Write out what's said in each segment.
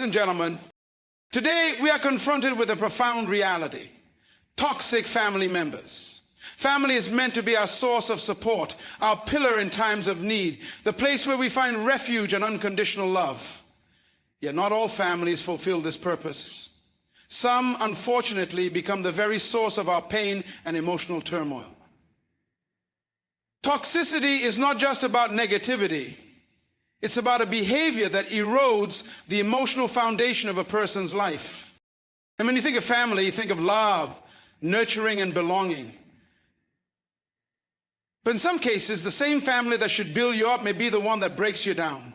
and gentlemen, today we are confronted with a profound reality: toxic family members. Family is meant to be our source of support, our pillar in times of need, the place where we find refuge and unconditional love. Yet not all families fulfill this purpose. Some, unfortunately, become the very source of our pain and emotional turmoil. Toxicity is not just about negativity. It's about a behavior that erodes the emotional foundation of a person's life. And when you think of family, you think of love, nurturing, and belonging. But in some cases, the same family that should build you up may be the one that breaks you down.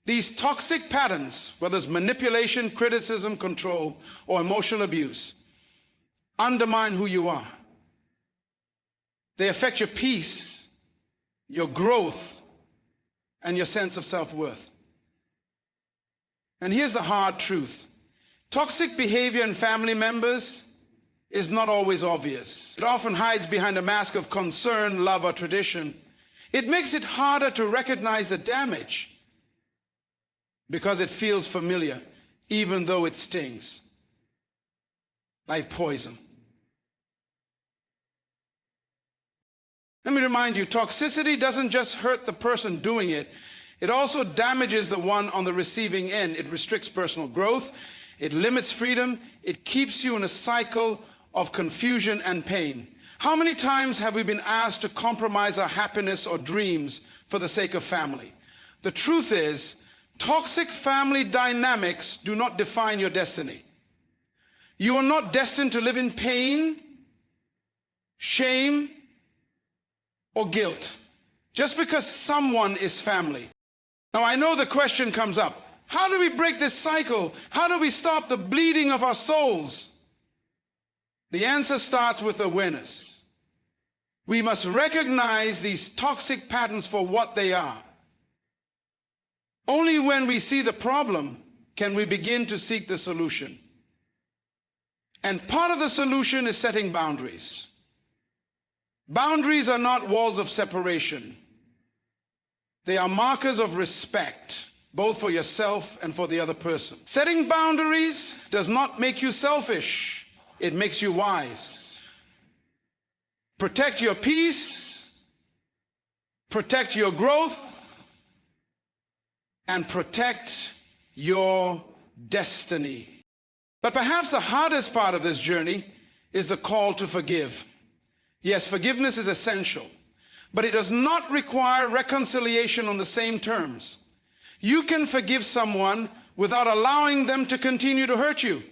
These toxic patterns, whether it's manipulation, criticism, control, or emotional abuse, undermine who you are. They affect your peace, your growth, and your sense of self-worth. And here's the hard truth: toxic behavior in family members is not always obvious. It often hides behind a mask of concern, love, or tradition. It makes it harder to recognize the damage because it feels familiar, even though it stings like poison. Let me remind you, toxicity doesn't just hurt the person doing it, it also damages the one on the receiving end. It restricts personal growth, it limits freedom, it keeps you in a cycle of confusion and pain. How many times have we been asked to compromise our happiness or dreams for the sake of family? The truth is, toxic family dynamics do not define your destiny. You are not destined to live in pain, shame, or guilt just because someone is family. Now, I know the question comes up: how do we break this cycle? How do we stop the bleeding of our souls? The answer starts with awareness. We must recognize these toxic patterns for what they are. Only when we see the problem can we begin to seek the solution. And part of the solution is setting boundaries. Boundaries are not walls of separation. They are markers of respect, both for yourself and for the other person. Setting boundaries does not make you selfish. It makes you wise. Protect your peace, protect your growth, and protect your destiny. But perhaps the hardest part of this journey is the call to forgive. Yes, forgiveness is essential, but it does not require reconciliation on the same terms. You can forgive someone without allowing them to continue to hurt you.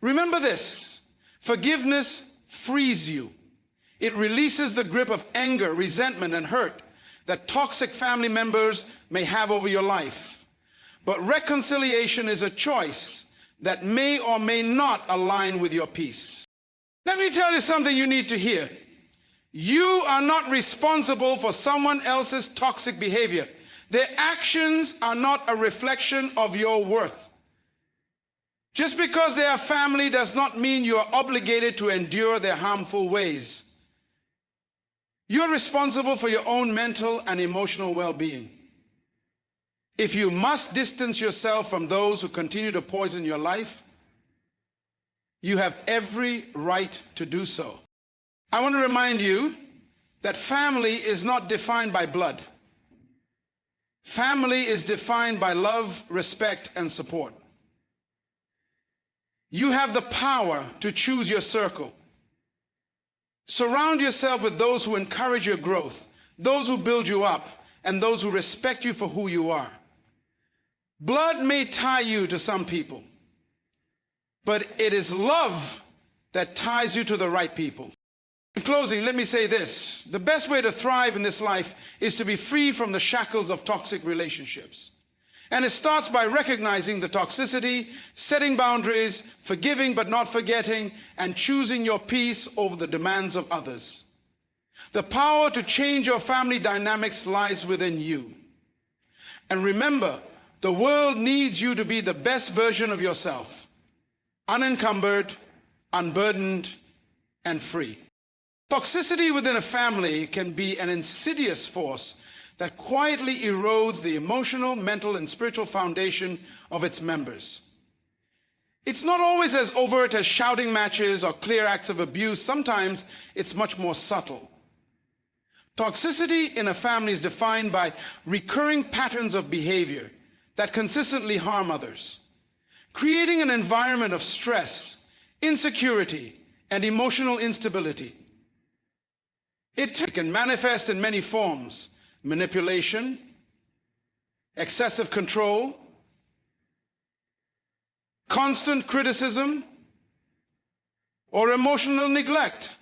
Remember this: forgiveness frees you. It releases the grip of anger, resentment, and hurt that toxic family members may have over your life. But reconciliation is a choice that may or may not align with your peace. Let me tell you something you need to hear. You are not responsible for someone else's toxic behavior. Their actions are not a reflection of your worth. Just because they are family does not mean you are obligated to endure their harmful ways. You're responsible for your own mental and emotional well-being. If you must distance yourself from those who continue to poison your life, you have every right to do so. I want to remind you that family is not defined by blood. Family is defined by love, respect, and support. You have the power to choose your circle. Surround yourself with those who encourage your growth, those who build you up, and those who respect you for who you are. Blood may tie you to some people, but it is love that ties you to the right people. In closing, let me say this: the best way to thrive in this life is to be free from the shackles of toxic relationships. And it starts by recognizing the toxicity, setting boundaries, forgiving but not forgetting, and choosing your peace over the demands of others. The power to change your family dynamics lies within you. And remember, the world needs you to be the best version of yourself, unencumbered, unburdened, and free. Toxicity within a family can be an insidious force that quietly erodes the emotional, mental, and spiritual foundation of its members. It's not always as overt as shouting matches or clear acts of abuse. Sometimes it's much more subtle. Toxicity in a family is defined by recurring patterns of behavior that consistently harm others, creating an environment of stress, insecurity, and emotional instability. It can manifest in many forms: manipulation, excessive control, constant criticism, or emotional neglect.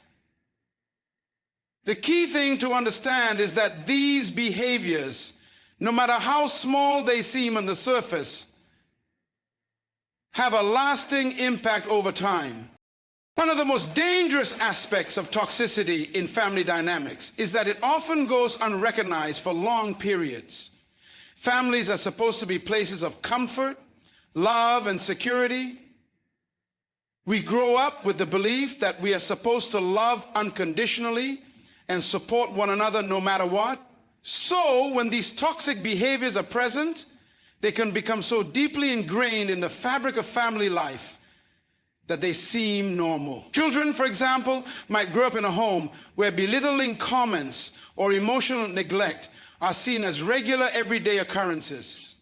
The key thing to understand is that these behaviors, no matter how small they seem on the surface, have a lasting impact over time. One of the most dangerous aspects of toxicity in family dynamics is that it often goes unrecognized for long periods. Families are supposed to be places of comfort, love, and security. We grow up with the belief that we are supposed to love unconditionally and support one another no matter what. So when these toxic behaviors are present, they can become so deeply ingrained in the fabric of family life that they seem normal. Children, for example, might grow up in a home where belittling comments or emotional neglect are seen as regular, everyday occurrences.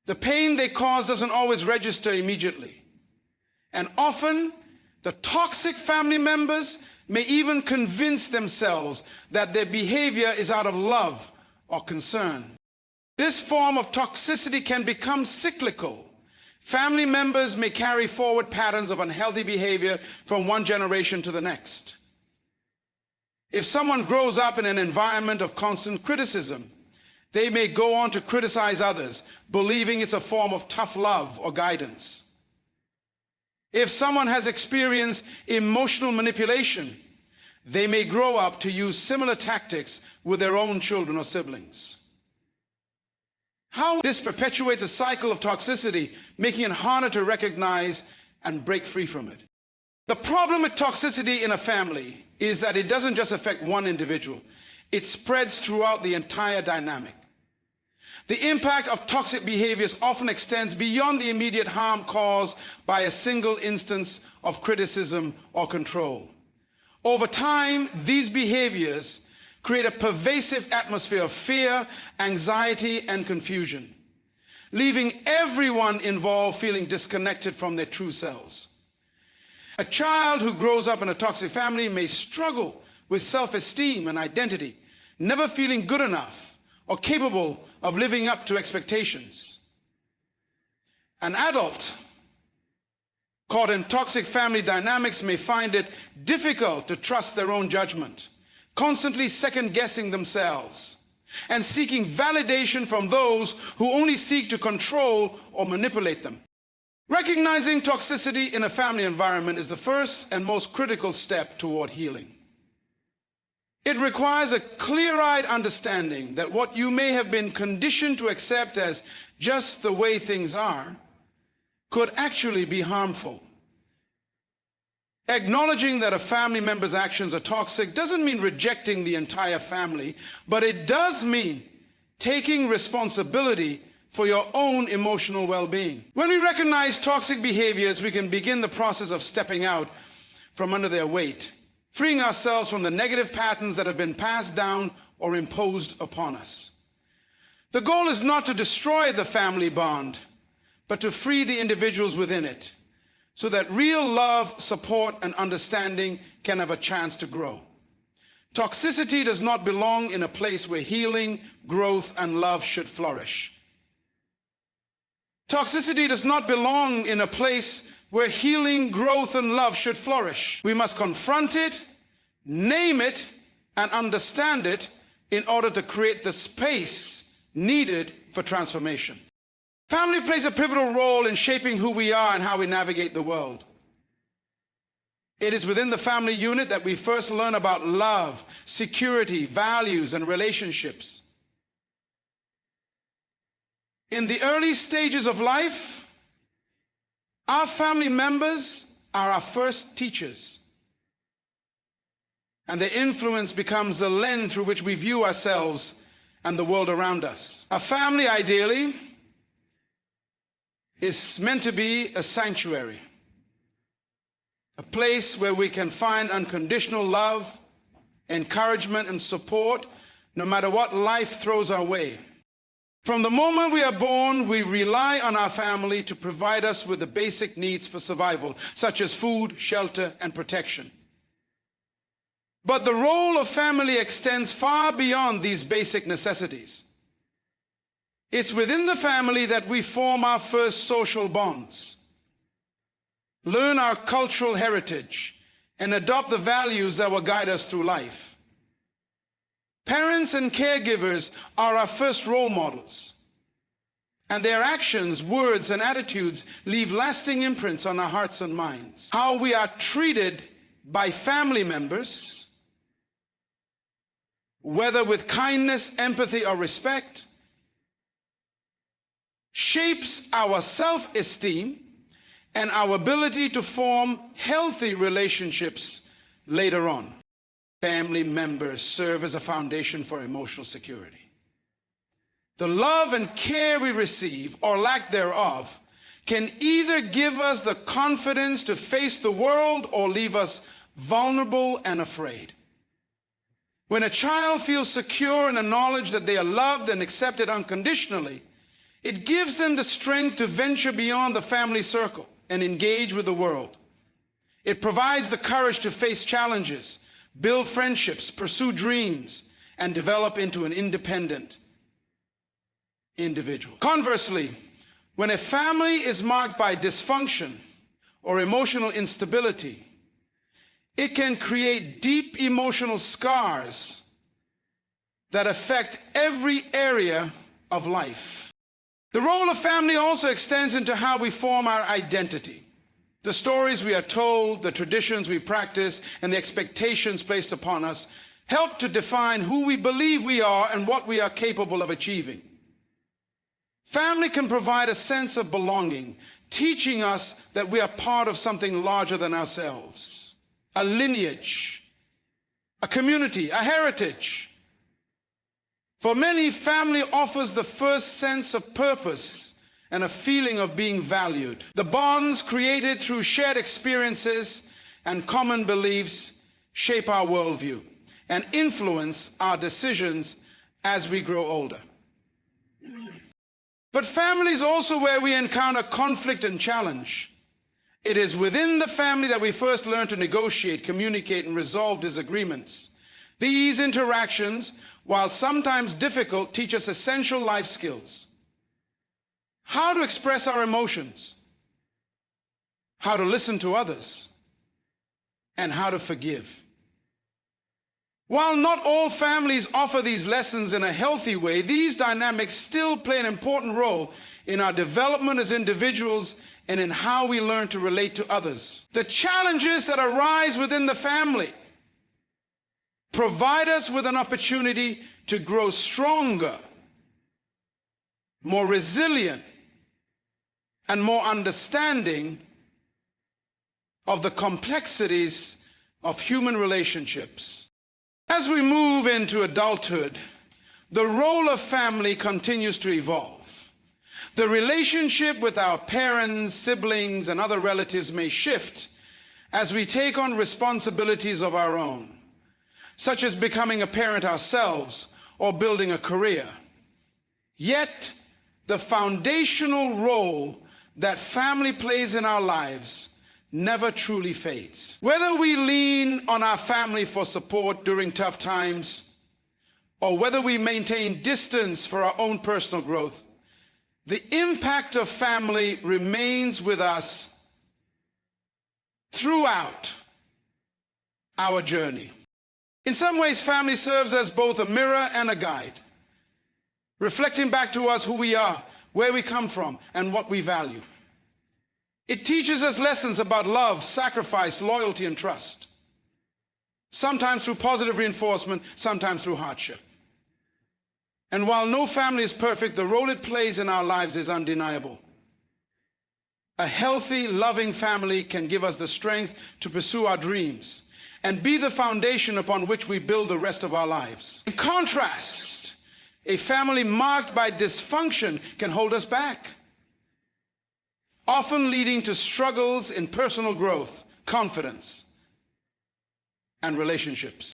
The pain they cause doesn't always register immediately. And often, the toxic family members may even convince themselves that their behavior is out of love or concern. This form of toxicity can become cyclical. Family members may carry forward patterns of unhealthy behavior from one generation to the next. If someone grows up in an environment of constant criticism, they may go on to criticize others, believing it's a form of tough love or guidance. If someone has experienced emotional manipulation, they may grow up to use similar tactics with their own children or siblings. How this perpetuates a cycle of toxicity, making it harder to recognize and break free from it. The problem with toxicity in a family is that it doesn't just affect one individual. It spreads throughout the entire dynamic. The impact of toxic behaviors often extends beyond the immediate harm caused by a single instance of criticism or control. Over time, these behaviors create a pervasive atmosphere of fear, anxiety, and confusion, leaving everyone involved feeling disconnected from their true selves. A child who grows up in a toxic family may struggle with self-esteem and identity, never feeling good enough or capable of living up to expectations. An adult caught in toxic family dynamics may find it difficult to trust their own judgment, constantly second-guessing themselves and seeking validation from those who only seek to control or manipulate them. Recognizing toxicity in a family environment is the first and most critical step toward healing. It requires a clear-eyed understanding that what you may have been conditioned to accept as just the way things are could actually be harmful. Acknowledging that a family member's actions are toxic doesn't mean rejecting the entire family, but it does mean taking responsibility for your own emotional well-being. When we recognize toxic behaviors, we can begin the process of stepping out from under their weight, freeing ourselves from the negative patterns that have been passed down or imposed upon us. The goal is not to destroy the family bond, but to free the individuals within it, so that real love, support, and understanding can have a chance to grow. Toxicity does not belong in a place where healing, growth, and love should flourish. Toxicity does not belong in a place where healing, growth, and love should flourish. We must confront it, name it, and understand it in order to create the space needed for transformation. Family plays a pivotal role in shaping who we are and how we navigate the world. It is within the family unit that we first learn about love, security, values, and relationships. In the early stages of life, our family members are our first teachers, and their influence becomes the lens through which we view ourselves and the world around us. A family, ideally, is meant to be a sanctuary, a place where we can find unconditional love, encouragement, and support no matter what life throws our way. From the moment we are born, we rely on our family to provide us with the basic needs for survival, such as food, shelter, and protection. But the role of family extends far beyond these basic necessities. It's within the family that we form our first social bonds, learn our cultural heritage, and adopt the values that will guide us through life. Parents and caregivers are our first role models, and their actions, words, and attitudes leave lasting imprints on our hearts and minds. How we are treated by family members, whether with kindness, empathy, or respect, shapes our self-esteem and our ability to form healthy relationships later on. Family members serve as a foundation for emotional security. The love and care we receive, or lack thereof, can either give us the confidence to face the world or leave us vulnerable and afraid. When a child feels secure in the knowledge that they are loved and accepted unconditionally, it gives them the strength to venture beyond the family circle and engage with the world. It provides the courage to face challenges, build friendships, pursue dreams, and develop into an independent individual. Conversely, when a family is marked by dysfunction or emotional instability, it can create deep emotional scars that affect every area of life. The role of family also extends into how we form our identity. The stories we are told, the traditions we practice, and the expectations placed upon us help to define who we believe we are and what we are capable of achieving. Family can provide a sense of belonging, teaching us that we are part of something larger than ourselves, a lineage, a community, a heritage. For many, family offers the first sense of purpose and a feeling of being valued. The bonds created through shared experiences and common beliefs shape our worldview and influence our decisions as we grow older. But family is also where we encounter conflict and challenge. It is within the family that we first learn to negotiate, communicate, and resolve disagreements. These interactions, while sometimes difficult, teach us essential life skills. How to express our emotions, how to listen to others, and how to forgive. While not all families offer these lessons in a healthy way, these dynamics still play an important role in our development as individuals and in how we learn to relate to others. The challenges that arise within the family provide us with an opportunity to grow stronger, more resilient, and more understanding of the complexities of human relationships. As we move into adulthood, the role of family continues to evolve. The relationship with our parents, siblings, and other relatives may shift as we take on responsibilities of our own, such as becoming a parent ourselves or building a career. Yet, the foundational role that family plays in our lives never truly fades. Whether we lean on our family for support during tough times, or whether we maintain distance for our own personal growth, the impact of family remains with us throughout our journey. In some ways, family serves as both a mirror and a guide, reflecting back to us who we are, where we come from, and what we value. It teaches us lessons about love, sacrifice, loyalty, and trust, sometimes through positive reinforcement, sometimes through hardship. And while no family is perfect, the role it plays in our lives is undeniable. A healthy, loving family can give us the strength to pursue our dreams and be the foundation upon which we build the rest of our lives. In contrast, a family marked by dysfunction can hold us back. often leading to struggles in personal growth, confidence, and relationships.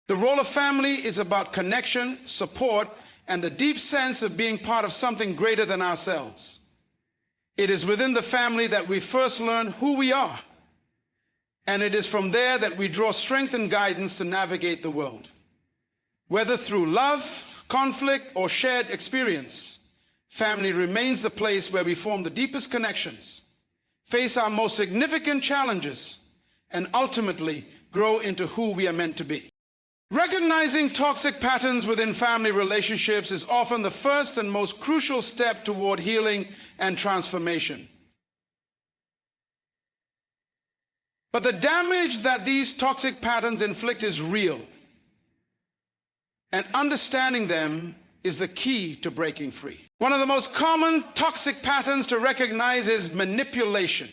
The role of family is about connection, support, and the deep sense of being part of something greater than ourselves. It is within the family that we first learn who we are, and it is from there that we draw strength and guidance to navigate the world. Whether through love, conflict, or shared experience, family remains the place where we form the deepest connections, face our most significant challenges, and ultimately grow into who we are meant to be. Recognizing toxic patterns within family relationships is often the first and most crucial step toward healing and transformation. But the damage that these toxic patterns inflict is real, and understanding them is the key to breaking free. One of the most common toxic patterns to recognize is manipulation.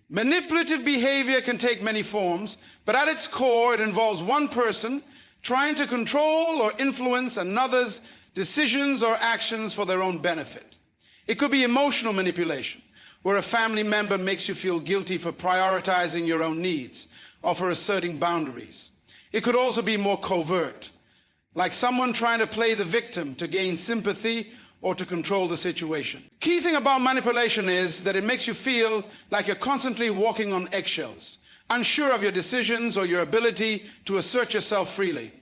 Manipulative behavior can take many forms, but at its core, it involves one person trying to control or influence another's decisions or actions for their own benefit. It could be emotional manipulation, where a family member makes you feel guilty for prioritizing your own needs or for asserting boundaries. It could also be more covert, like someone trying to play the victim to gain sympathy or to control the situation. Key thing about manipulation is that it makes you feel like you're constantly walking on eggshells, unsure of your decisions or your ability to assert yourself freely.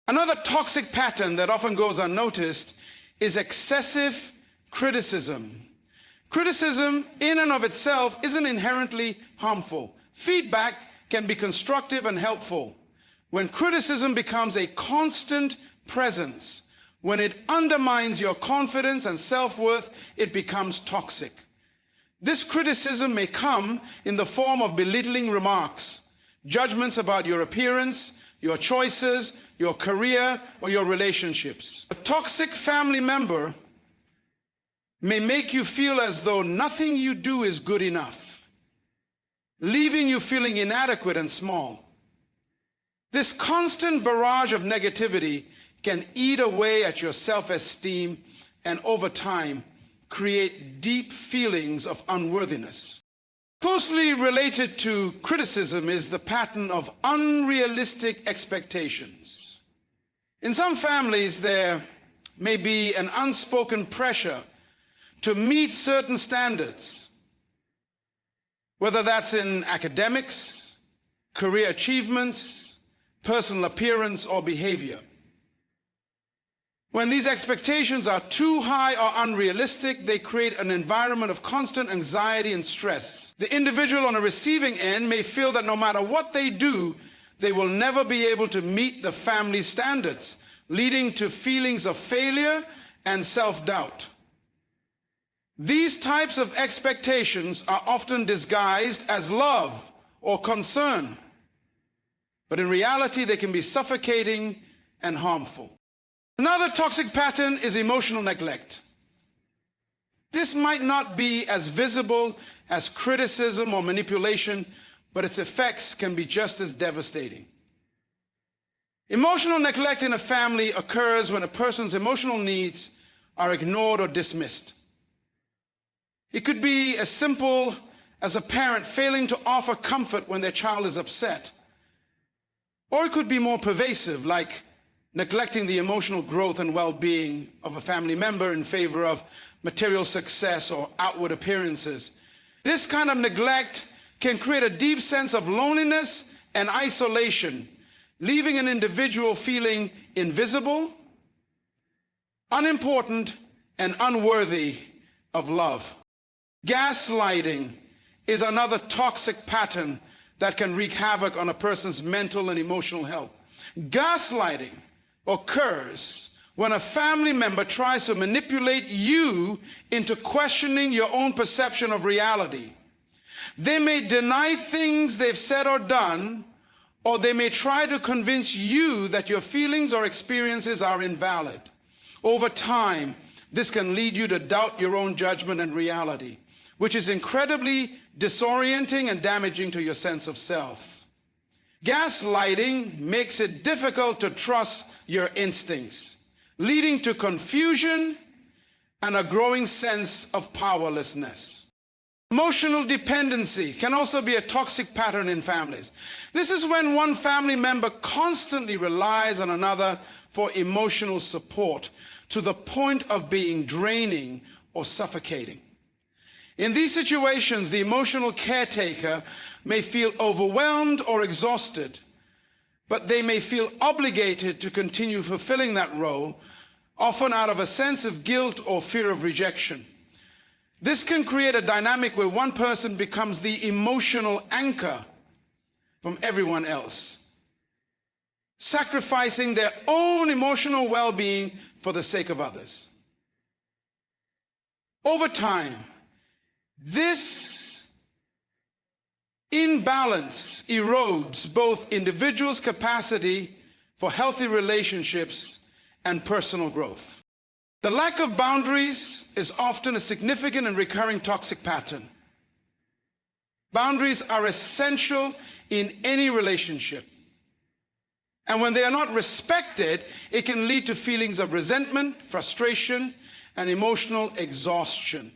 Another toxic pattern that often goes unnoticed is excessive criticism. Criticism in and of itself isn't inherently harmful. Feedback can be constructive and helpful. When criticism becomes a constant presence, when it undermines your confidence and self-worth, it becomes toxic. This criticism may come in the form of belittling remarks, judgments about your appearance, your choices, your career, or your relationships. A toxic family member may make you feel as though nothing you do is good enough, leaving you feeling inadequate and small. This constant barrage of negativity can eat away at your self-esteem and over time create deep feelings of unworthiness. Closely related to criticism is the pattern of unrealistic expectations. In some families, there may be an unspoken pressure to meet certain standards, whether that's in academics, career achievements, personal appearance, or behavior. When these expectations are too high or unrealistic, they create an environment of constant anxiety and stress. The individual on the receiving end may feel that no matter what they do, they will never be able to meet the family standards, leading to feelings of failure and self-doubt. These types of expectations are often disguised as love or concern, but in reality, they can be suffocating and harmful. Another toxic pattern is emotional neglect. This might not be as visible as criticism or manipulation, but its effects can be just as devastating. Emotional neglect in a family occurs when a person's emotional needs are ignored or dismissed. It could be as simple as a parent failing to offer comfort when their child is upset. Or it could be more pervasive, like neglecting the emotional growth and well-being of a family member in favor of material success or outward appearances. This kind of neglect can create a deep sense of loneliness and isolation, leaving an individual feeling invisible, unimportant, and unworthy of love. Gaslighting is another toxic pattern that can wreak havoc on a person's mental and emotional health. Gaslighting occurs when a family member tries to manipulate you into questioning your own perception of reality. They may deny things they've said or done, or they may try to convince you that your feelings or experiences are invalid. Over time, this can lead you to doubt your own judgment and reality, which is incredibly disorienting and damaging to your sense of self. Gaslighting makes it difficult to trust your instincts, leading to confusion and a growing sense of powerlessness. Emotional dependency can also be a toxic pattern in families. This is when one family member constantly relies on another for emotional support to the point of being draining or suffocating. In these situations, the emotional caretaker may feel overwhelmed or exhausted, but they may feel obligated to continue fulfilling that role, often out of a sense of guilt or fear of rejection. This can create a dynamic where one person becomes the emotional anchor from everyone else, sacrificing their own emotional well-being for the sake of others. Over time, this imbalance erodes both individuals' capacity for healthy relationships and personal growth. The lack of boundaries is often a significant and recurring toxic pattern. Boundaries are essential in any relationship. And when they are not respected, it can lead to feelings of resentment, frustration, and emotional exhaustion.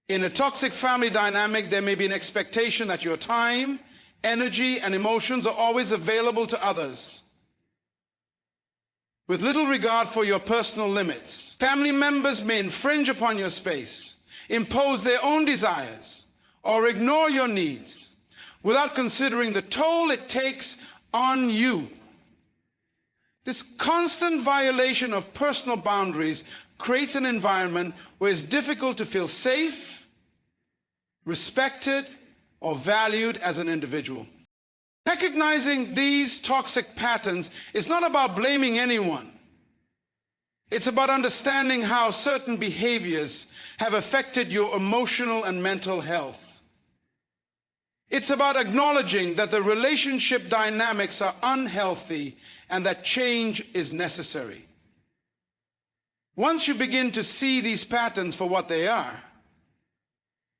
In a toxic family dynamic, there may be an expectation that your time, energy, and emotions are always available to others, with little regard for your personal limits. Family members may infringe upon your space, impose their own desires, or ignore your needs without considering the toll it takes on you. This constant violation of personal boundaries creates an environment where it's difficult to feel safe, respected, or valued as an individual. Recognizing these toxic patterns is not about blaming anyone. It's about understanding how certain behaviors have affected your emotional and mental health. It's about acknowledging that the relationship dynamics are unhealthy and that change is necessary. Once you begin to see these patterns for what they are,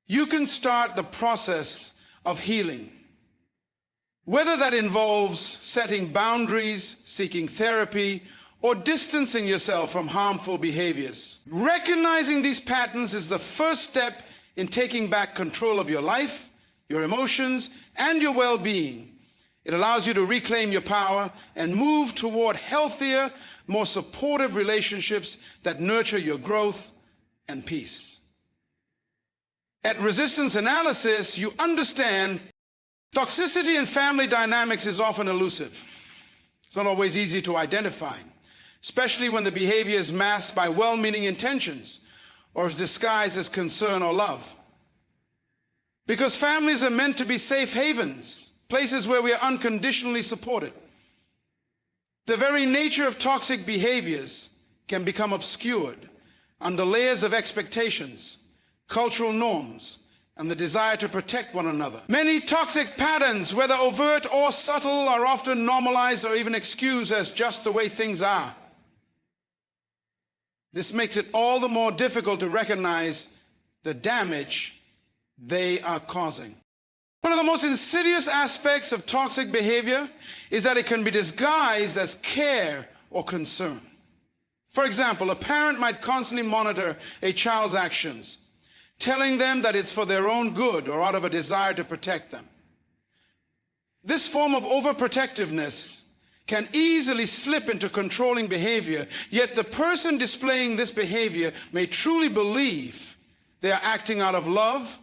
you can start the process of healing. Whether that involves setting boundaries, seeking therapy, or distancing yourself from harmful behaviors. Recognizing these patterns is the first step in taking back control of your life, your emotions, and your well-being. It allows you to reclaim your power and move toward healthier, more supportive relationships that nurture your growth and peace. At Resistance Analysis, you understand toxicity in family dynamics is often elusive. It's not always easy to identify, especially when the behavior is masked by well-meaning intentions or is disguised as concern or love. Because families are meant to be safe havens, places where we are unconditionally supported. The very nature of toxic behaviors can become obscured under layers of expectations, cultural norms, and the desire to protect one another. Many toxic patterns, whether overt or subtle, are often normalized or even excused as just the way things are. This makes it all the more difficult to recognize the damage they are causing. One of the most insidious aspects of toxic behavior is that it can be disguised as care or concern. For example, a parent might constantly monitor a child's actions, telling them that it's for their own good or out of a desire to protect them. This form of overprotectiveness can easily slip into controlling behavior, yet the person displaying this behavior may truly believe they are acting out of love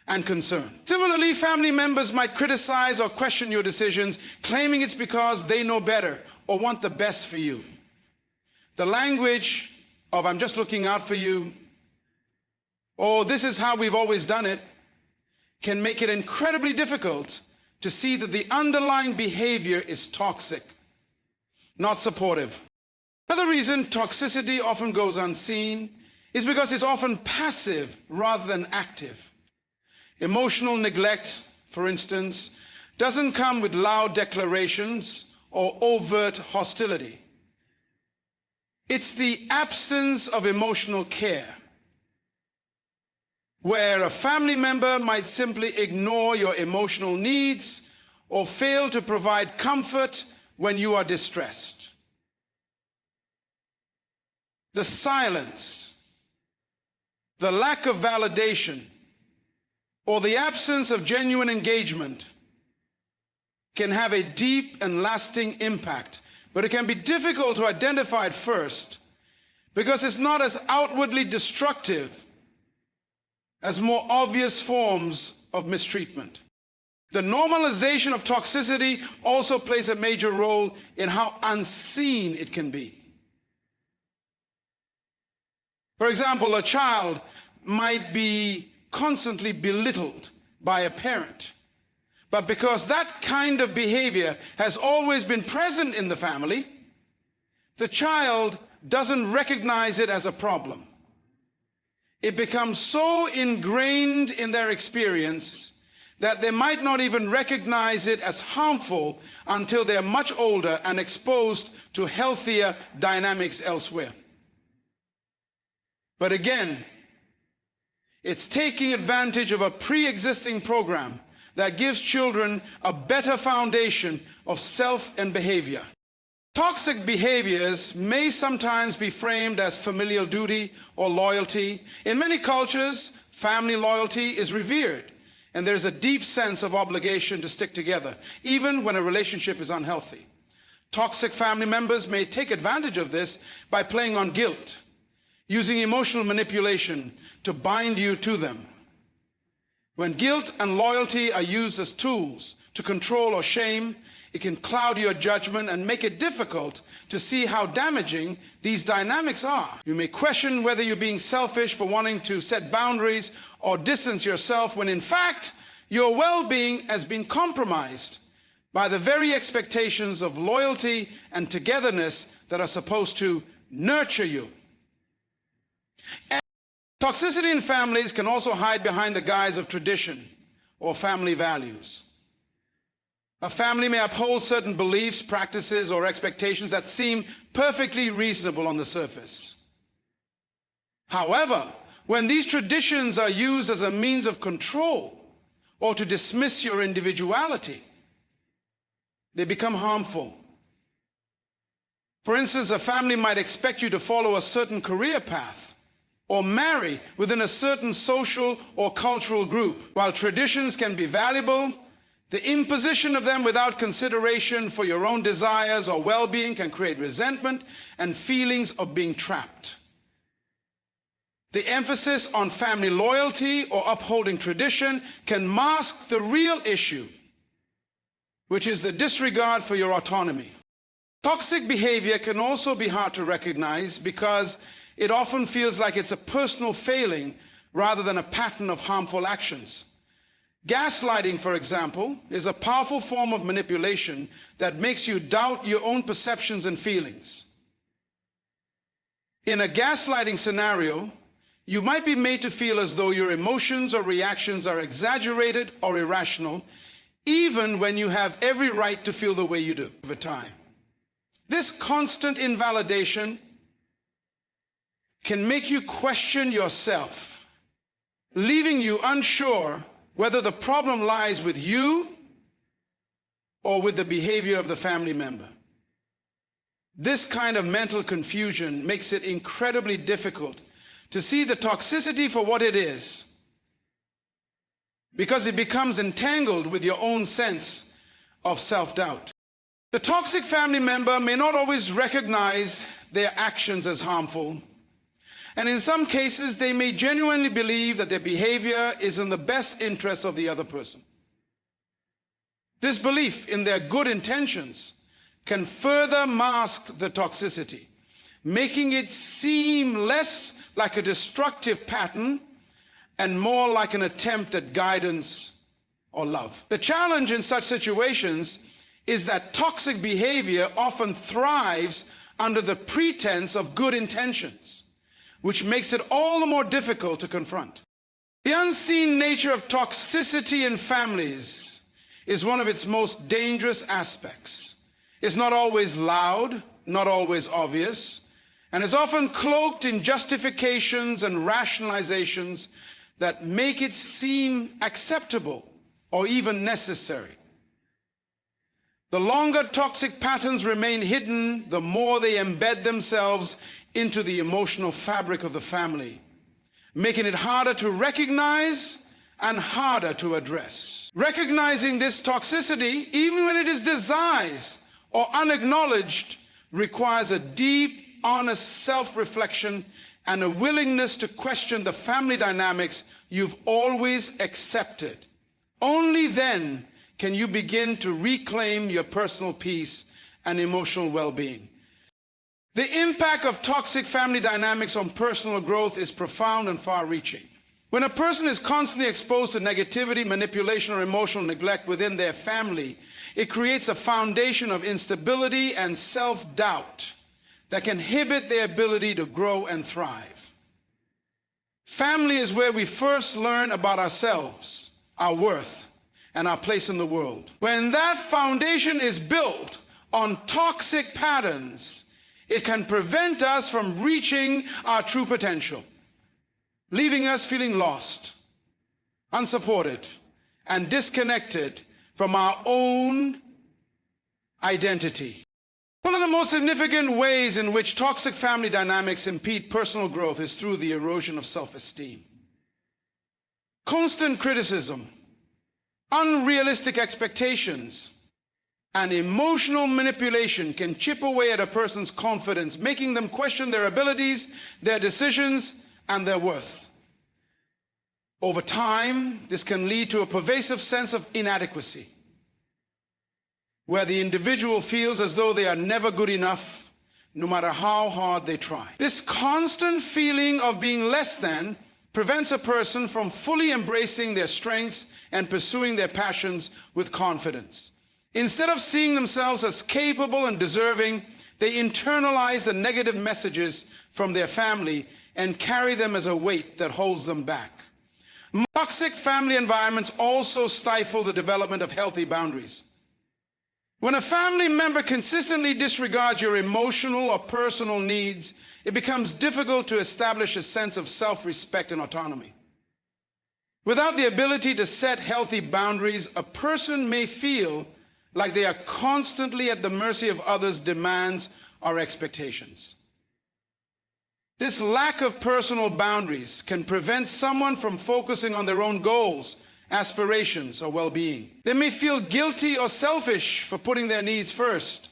and concern. Similarly, family members might criticize or question your decisions, claiming it's because they know better or want the best for you. The language of "I'm just looking out for you," or "this is how we've always done it," can make it incredibly difficult to see that the underlying behavior is toxic, not supportive. Another reason toxicity often goes unseen is because it's often passive rather than active. Emotional neglect, for instance, doesn't come with loud declarations or overt hostility. It's the absence of emotional care, where a family member might simply ignore your emotional needs or fail to provide comfort when you are distressed. the lack of validation, or the absence of genuine engagement can have a deep and lasting impact. But it can be difficult to identify at first because it's not as outwardly destructive as more obvious forms of mistreatment. The normalization of toxicity also plays a major role in how unseen it can be. For example, a child might be constantly belittled by a parent, but because that kind of behavior has always been present in the family, the child doesn't recognize it as a problem. It becomes so ingrained in their experience that they might not even recognize it as harmful until they're much older and exposed to healthier dynamics elsewhere. But again, it's taking advantage of a pre-existing program that gives children a better foundation of self and behavior. Toxic behaviors may sometimes be framed as familial duty or loyalty. In many cultures, family loyalty is revered, and there's a deep sense of obligation to stick together, even when a relationship is unhealthy. Toxic family members may take advantage of this by playing on guilt, using emotional manipulation to bind you to them. When guilt and loyalty are used as tools to control or shame, it can cloud your judgment and make it difficult to see how damaging these dynamics are. You may question whether you're being selfish for wanting to set boundaries or distance yourself when in fact your well-being has been compromised by the very expectations of loyalty and togetherness that are supposed to nurture you. And toxicity in families can also hide behind the guise of tradition or family values. A family may uphold certain beliefs, practices, or expectations that seem perfectly reasonable on the surface. However, when these traditions are used as a means of control or to dismiss your individuality, they become harmful. For instance, a family might expect you to follow a certain career path or marry within a certain social or cultural group. While traditions can be valuable, the imposition of them without consideration for your own desires or well-being can create resentment and feelings of being trapped. The emphasis on family loyalty or upholding tradition can mask the real issue, which is the disregard for your autonomy. Toxic behavior can also be hard to recognize because it often feels like it's a personal failing rather than a pattern of harmful actions. Gaslighting, for example, is a powerful form of manipulation that makes you doubt your own perceptions and feelings. In a gaslighting scenario, you might be made to feel as though your emotions or reactions are exaggerated or irrational, even when you have every right to feel the way you do over time. This constant invalidation can make you question yourself, leaving you unsure whether the problem lies with you or with the behavior of the family member. This kind of mental confusion makes it incredibly difficult to see the toxicity for what it is, because it becomes entangled with your own sense of self-doubt. The toxic family member may not always recognize their actions as harmful, and in some cases, they may genuinely believe that their behavior is in the best interest of the other person. This belief in their good intentions can further mask the toxicity, making it seem less like a destructive pattern and more like an attempt at guidance or love. The challenge in such situations is that toxic behavior often thrives under the pretense of good intentions, which makes it all the more difficult to confront. The unseen nature of toxicity in families is one of its most dangerous aspects. It's not always loud, not always obvious, and is often cloaked in justifications and rationalizations that make it seem acceptable or even necessary. The longer toxic patterns remain hidden, the more they embed themselves into the emotional fabric of the family, making it harder to recognize and harder to address. Recognizing this toxicity, even when it is disguised or unacknowledged, requires a deep, honest self-reflection and a willingness to question the family dynamics you've always accepted. Only then can you begin to reclaim your personal peace and emotional well-being. The impact of toxic family dynamics on personal growth is profound and far-reaching. When a person is constantly exposed to negativity, manipulation, or emotional neglect within their family, it creates a foundation of instability and self-doubt that can inhibit their ability to grow and thrive. Family is where we first learn about ourselves, our worth, and our place in the world. When that foundation is built on toxic patterns, it can prevent us from reaching our true potential, leaving us feeling lost, unsupported, and disconnected from our own identity. One of the most significant ways in which toxic family dynamics impede personal growth is through the erosion of self-esteem. Constant criticism, unrealistic expectations, and emotional manipulation can chip away at a person's confidence, making them question their abilities, their decisions, and their worth. Over time, this can lead to a pervasive sense of inadequacy, where the individual feels as though they are never good enough, no matter how hard they try. This constant feeling of being less than prevents a person from fully embracing their strengths and pursuing their passions with confidence. Instead of seeing themselves as capable and deserving, they internalize the negative messages from their family and carry them as a weight that holds them back. Toxic family environments also stifle the development of healthy boundaries. When a family member consistently disregards your emotional or personal needs, it becomes difficult to establish a sense of self-respect and autonomy. Without the ability to set healthy boundaries, a person may feel like they are constantly at the mercy of others' demands or expectations. This lack of personal boundaries can prevent someone from focusing on their own goals, aspirations, or well-being. They may feel guilty or selfish for putting their needs first,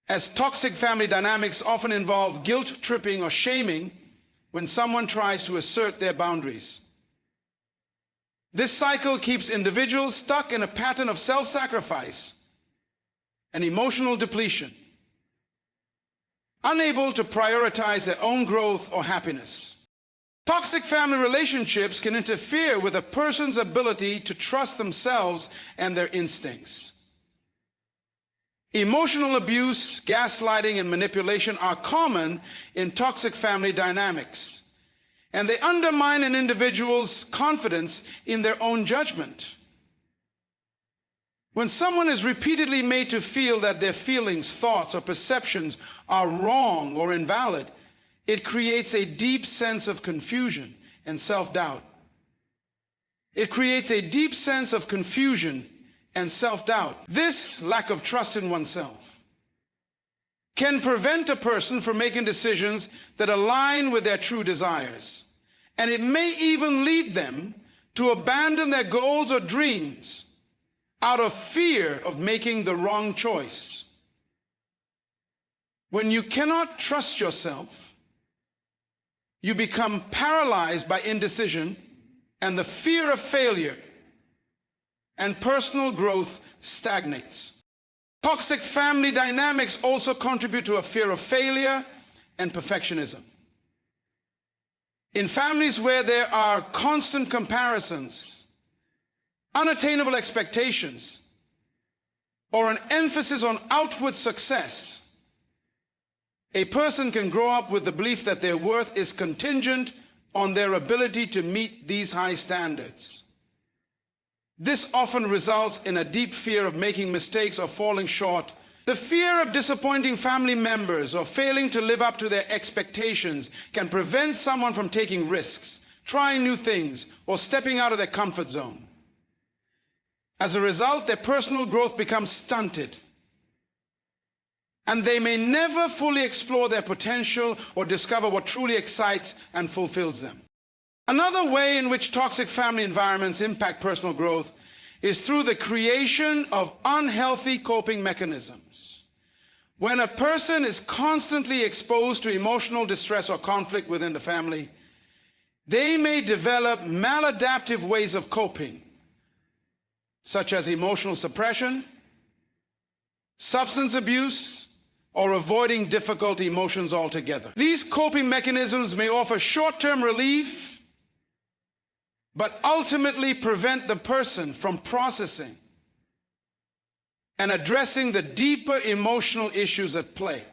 as toxic family dynamics often involve guilt-tripping or shaming when someone tries to assert their boundaries. This cycle keeps individuals stuck in a pattern of self-sacrifice and emotional depletion, unable to prioritize their own growth or happiness. Toxic family relationships can interfere with a person's ability to trust themselves and their instincts. Emotional abuse, gaslighting, and manipulation are common in toxic family dynamics, and they undermine an individual's confidence in their own judgment. When someone is repeatedly made to feel that their feelings, thoughts, or perceptions are wrong or invalid, it creates a deep sense of confusion and self-doubt. It creates a deep sense of confusion and self-doubt. This lack of trust in oneself can prevent a person from making decisions that align with their true desires, and it may even lead them to abandon their goals or dreams out of fear of making the wrong choice. When you cannot trust yourself, you become paralyzed by indecision and the fear of failure, and personal growth stagnates. Toxic family dynamics also contribute to a fear of failure and perfectionism. In families where there are constant comparisons, unattainable expectations, or an emphasis on outward success, a person can grow up with the belief that their worth is contingent on their ability to meet these high standards. This often results in a deep fear of making mistakes or falling short. The fear of disappointing family members or failing to live up to their expectations can prevent someone from taking risks, trying new things, or stepping out of their comfort zone. As a result, their personal growth becomes stunted, and they may never fully explore their potential or discover what truly excites and fulfills them. Another way in which toxic family environments impact personal growth is through the creation of unhealthy coping mechanisms. When a person is constantly exposed to emotional distress or conflict within the family, they may develop maladaptive ways of coping, such as emotional suppression, substance abuse, or avoiding difficult emotions altogether. These coping mechanisms may offer short-term relief, but ultimately prevent the person from processing and addressing the deeper emotional issues at play.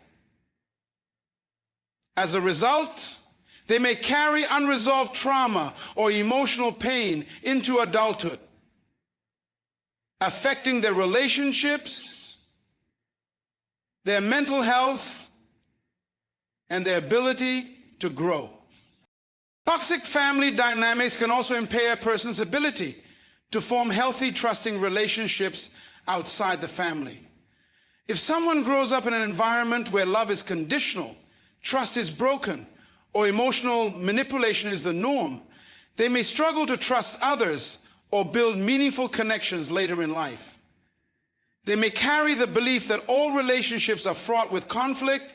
As a result, they may carry unresolved trauma or emotional pain into adulthood, affecting their relationships, their mental health, and their ability to grow. Toxic family dynamics can also impair a person's ability to form healthy, trusting relationships outside the family. If someone grows up in an environment where love is conditional, trust is broken, or emotional manipulation is the norm, they may struggle to trust others or build meaningful connections later in life. They may carry the belief that all relationships are fraught with conflict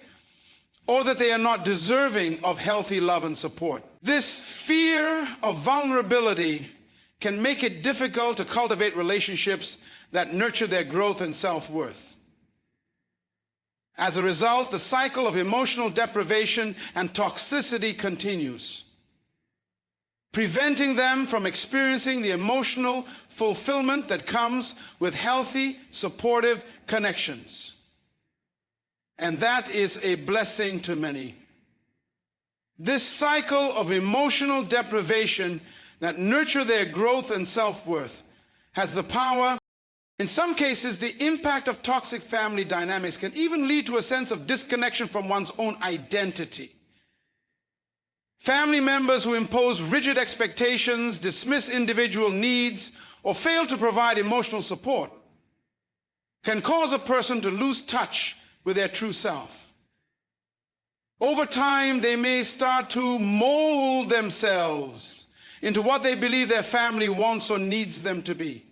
or that they are not deserving of healthy love and support. This fear of vulnerability can make it difficult to cultivate relationships that nurture their growth and self-worth. As a result, the cycle of emotional deprivation and toxicity continues, preventing them from experiencing the emotional fulfillment that comes with healthy, supportive connections. And that is a blessing to many. This cycle of emotional deprivation that nurture their growth and self-worth has the power. In some cases, the impact of toxic family dynamics can even lead to a sense of disconnection from one's own identity. Family members who impose rigid expectations, dismiss individual needs, or fail to provide emotional support can cause a person to lose touch with their true self. Over time, they may start to mold themselves into what they believe their family wants or needs them to be,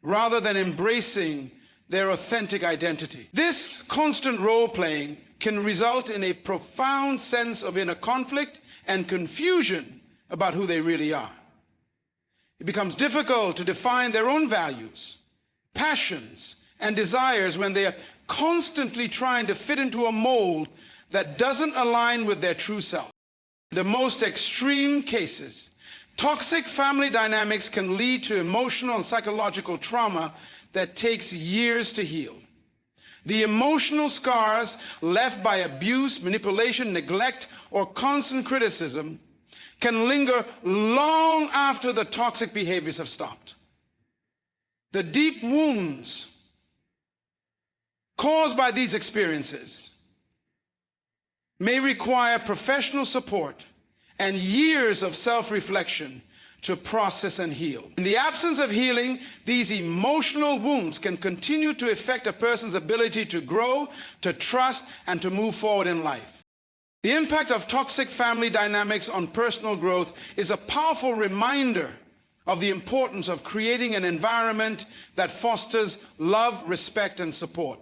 rather than embracing their authentic identity. This constant role-playing can result in a profound sense of inner conflict and confusion about who they really are. It becomes difficult to define their own values, passions, and desires when they are constantly trying to fit into a mold that doesn't align with their true self. In the most extreme cases, toxic family dynamics can lead to emotional and psychological trauma that takes years to heal. The emotional scars left by abuse, manipulation, neglect, or constant criticism can linger long after the toxic behaviors have stopped. The deep wounds caused by these experiences may require professional support and years of self-reflection to process and heal. In the absence of healing, these emotional wounds can continue to affect a person's ability to grow, to trust, and to move forward in life. The impact of toxic family dynamics on personal growth is a powerful reminder of the importance of creating an environment that fosters love, respect, and support.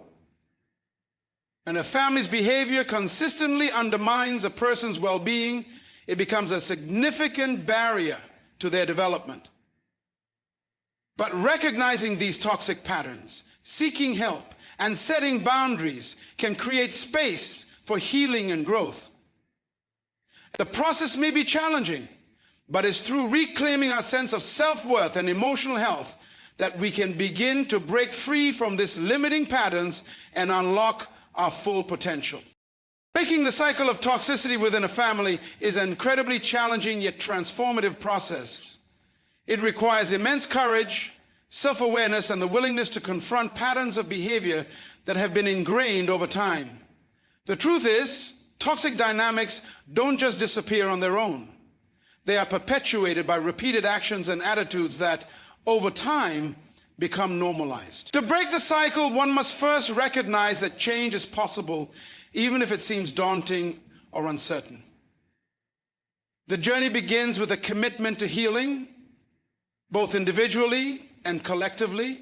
And if a family's behavior consistently undermines a person's well-being, it becomes a significant barrier to their development. But recognizing these toxic patterns, seeking help, and setting boundaries can create space for healing and growth. The process may be challenging, but it's through reclaiming our sense of self-worth and emotional health that we can begin to break free from these limiting patterns and unlock our full potential. Breaking the cycle of toxicity within a family is an incredibly challenging yet transformative process. It requires immense courage, self-awareness, and the willingness to confront patterns of behavior that have been ingrained over time. The truth is, toxic dynamics don't just disappear on their own. They are perpetuated by repeated actions and attitudes that, over time, become normalized. To break the cycle, one must first recognize that change is possible, even if it seems daunting or uncertain. The journey begins with a commitment to healing, both individually and collectively,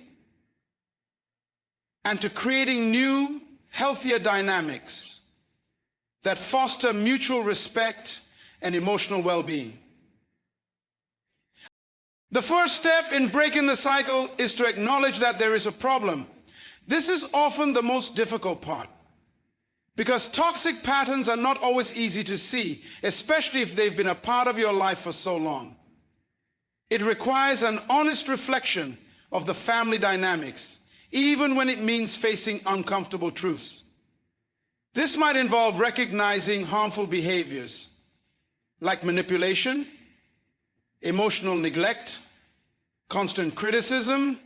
and to creating new, healthier dynamics that foster mutual respect and emotional well-being. The first step in breaking the cycle is to acknowledge that there is a problem. This is often the most difficult part, because toxic patterns are not always easy to see, especially if they've been a part of your life for so long. It requires an honest reflection of the family dynamics, even when it means facing uncomfortable truths. This might involve recognizing harmful behaviors like manipulation, emotional neglect, constant criticism,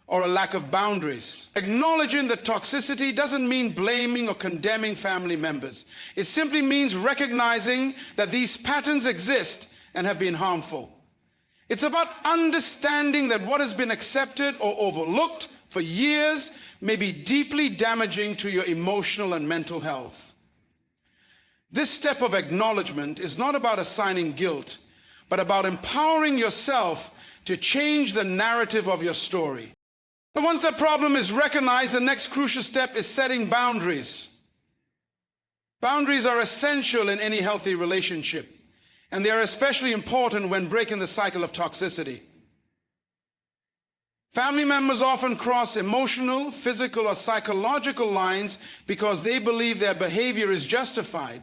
or a lack of boundaries. Acknowledging the toxicity doesn't mean blaming or condemning family members. It simply means recognizing that these patterns exist and have been harmful. It's about understanding that what has been accepted or overlooked for years may be deeply damaging to your emotional and mental health. This step of acknowledgement is not about assigning guilt, but about empowering yourself to change the narrative of your story. And once that problem is recognized, the next crucial step is setting boundaries. Boundaries are essential in any healthy relationship, and they are especially important when breaking the cycle of toxicity. Family members often cross emotional, physical, or psychological lines because they believe their behavior is justified,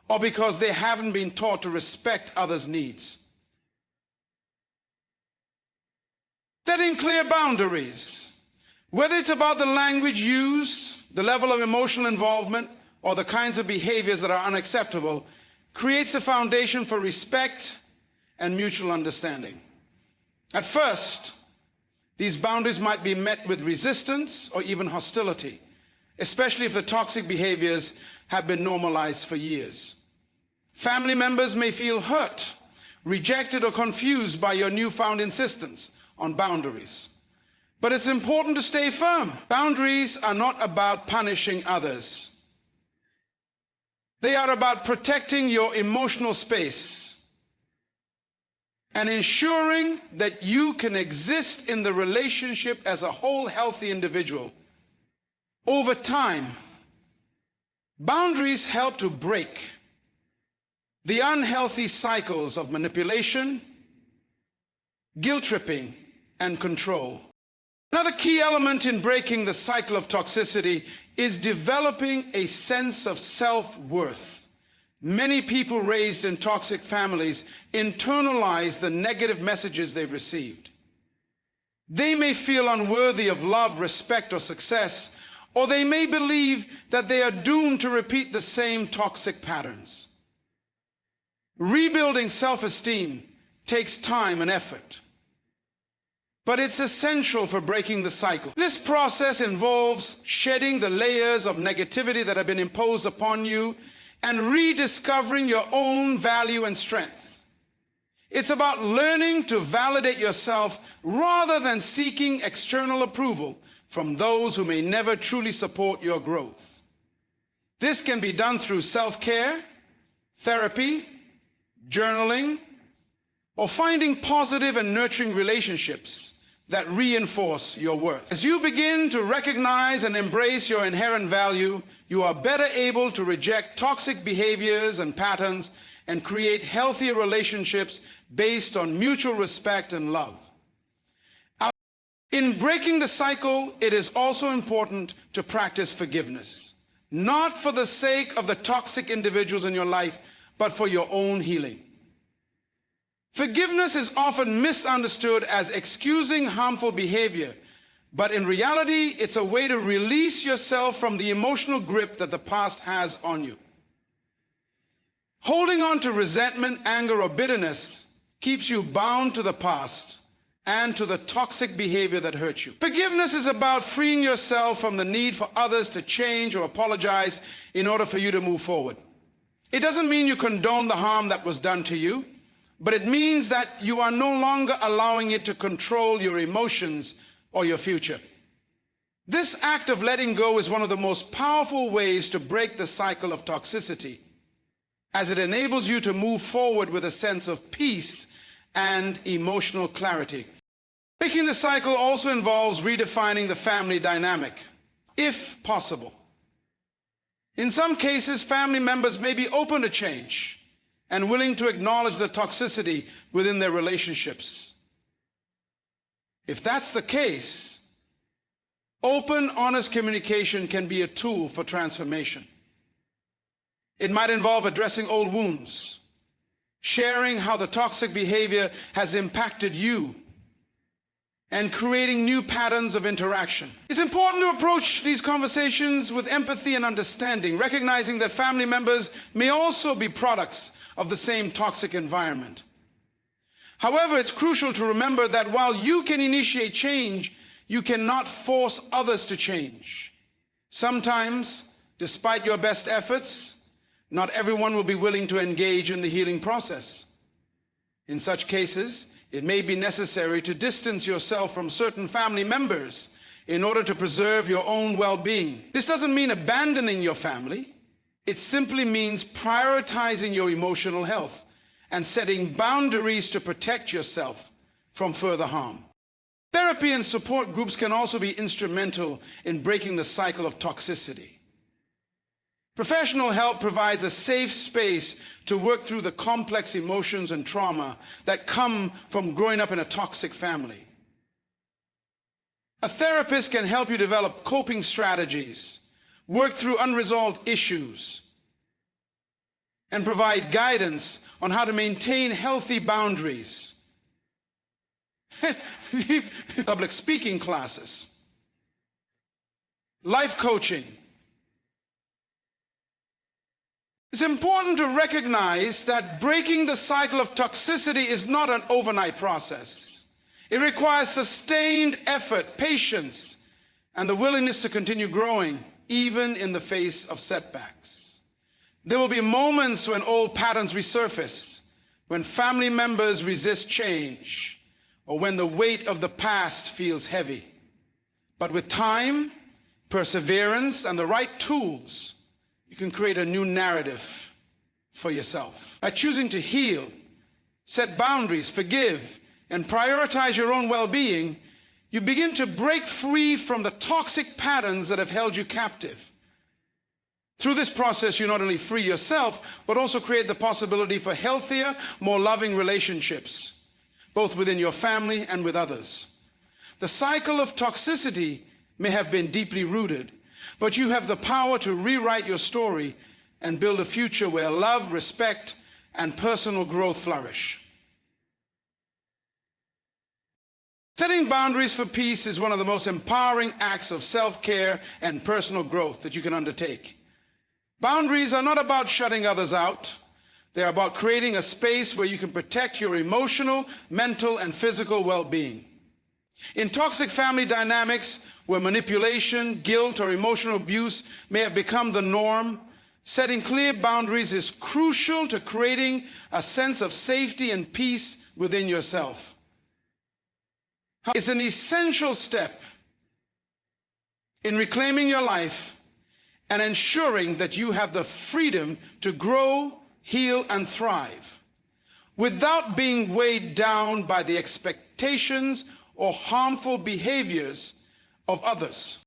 or because they haven't been taught to respect others' needs. Setting clear boundaries, whether it's about the language used, the level of emotional involvement, or the kinds of behaviors that are unacceptable, creates a foundation for respect and mutual understanding. At first, these boundaries might be met with resistance or even hostility, especially if the toxic behaviors have been normalized for years. Family members may feel hurt, rejected, or confused by your newfound insistence on boundaries. But it's important to stay firm. Boundaries are not about punishing others. They are about protecting your emotional space and ensuring that you can exist in the relationship as a whole healthy individual. Over time, boundaries help to break the unhealthy cycles of manipulation, guilt-tripping, and control. Another key element in breaking the cycle of toxicity is developing a sense of self-worth. Many people raised in toxic families internalize the negative messages they've received. They may feel unworthy of love, respect, or success, or they may believe that they are doomed to repeat the same toxic patterns. Rebuilding self-esteem takes time and effort, but it's essential for breaking the cycle. This process involves shedding the layers of negativity that have been imposed upon you and rediscovering your own value and strength. It's about learning to validate yourself rather than seeking external approval from those who may never truly support your growth. This can be done through self-care, therapy, journaling, or finding positive and nurturing relationships that reinforce your worth. As you begin to recognize and embrace your inherent value, you are better able to reject toxic behaviors and patterns and create healthier relationships based on mutual respect and love. In breaking the cycle, it is also important to practice forgiveness, not for the sake of the toxic individuals in your life, but for your own healing. Forgiveness is often misunderstood as excusing harmful behavior, but in reality, it's a way to release yourself from the emotional grip that the past has on you. Holding on to resentment, anger, or bitterness keeps you bound to the past and to the toxic behavior that hurt you. Forgiveness is about freeing yourself from the need for others to change or apologize in order for you to move forward. It doesn't mean you condone the harm that was done to you, but it means that you are no longer allowing it to control your emotions or your future. This act of letting go is one of the most powerful ways to break the cycle of toxicity, as it enables you to move forward with a sense of peace and emotional clarity. Breaking the cycle also involves redefining the family dynamic, if possible. In some cases, family members may be open to change and willing to acknowledge the toxicity within their relationships. If that's the case, open, honest communication can be a tool for transformation. It might involve addressing old wounds, sharing how the toxic behavior has impacted you, and creating new patterns of interaction. It's important to approach these conversations with empathy and understanding, recognizing that family members may also be products of the same toxic environment. However, it's crucial to remember that while you can initiate change, you cannot force others to change. Sometimes, despite your best efforts, not everyone will be willing to engage in the healing process. In such cases, it may be necessary to distance yourself from certain family members in order to preserve your own well-being. This doesn't mean abandoning your family. It simply means prioritizing your emotional health and setting boundaries to protect yourself from further harm. Therapy and support groups can also be instrumental in breaking the cycle of toxicity. Professional help provides a safe space to work through the complex emotions and trauma that come from growing up in a toxic family. A therapist can help you develop coping strategies, work through unresolved issues, and provide guidance on how to maintain healthy boundaries. Public speaking classes, life coaching. It's important to recognize that breaking the cycle of toxicity is not an overnight process. It requires sustained effort, patience, and the willingness to continue growing, even in the face of setbacks. There will be moments when old patterns resurface, when family members resist change, or when the weight of the past feels heavy. But with time, perseverance, and the right tools, you can create a new narrative for yourself. By choosing to heal, set boundaries, forgive, and prioritize your own well-being, you begin to break free from the toxic patterns that have held you captive. Through this process, you not only free yourself, but also create the possibility for healthier, more loving relationships, both within your family and with others. The cycle of toxicity may have been deeply rooted, but you have the power to rewrite your story and build a future where love, respect, and personal growth flourish. Setting boundaries for peace is one of the most empowering acts of self-care and personal growth that you can undertake. Boundaries are not about shutting others out. They're about creating a space where you can protect your emotional, mental, and physical well-being. In toxic family dynamics, where manipulation, guilt, or emotional abuse may have become the norm, setting clear boundaries is crucial to creating a sense of safety and peace within yourself. It's an essential step in reclaiming your life and ensuring that you have the freedom to grow, heal, and thrive without being weighed down by the expectations or harmful behaviors of others.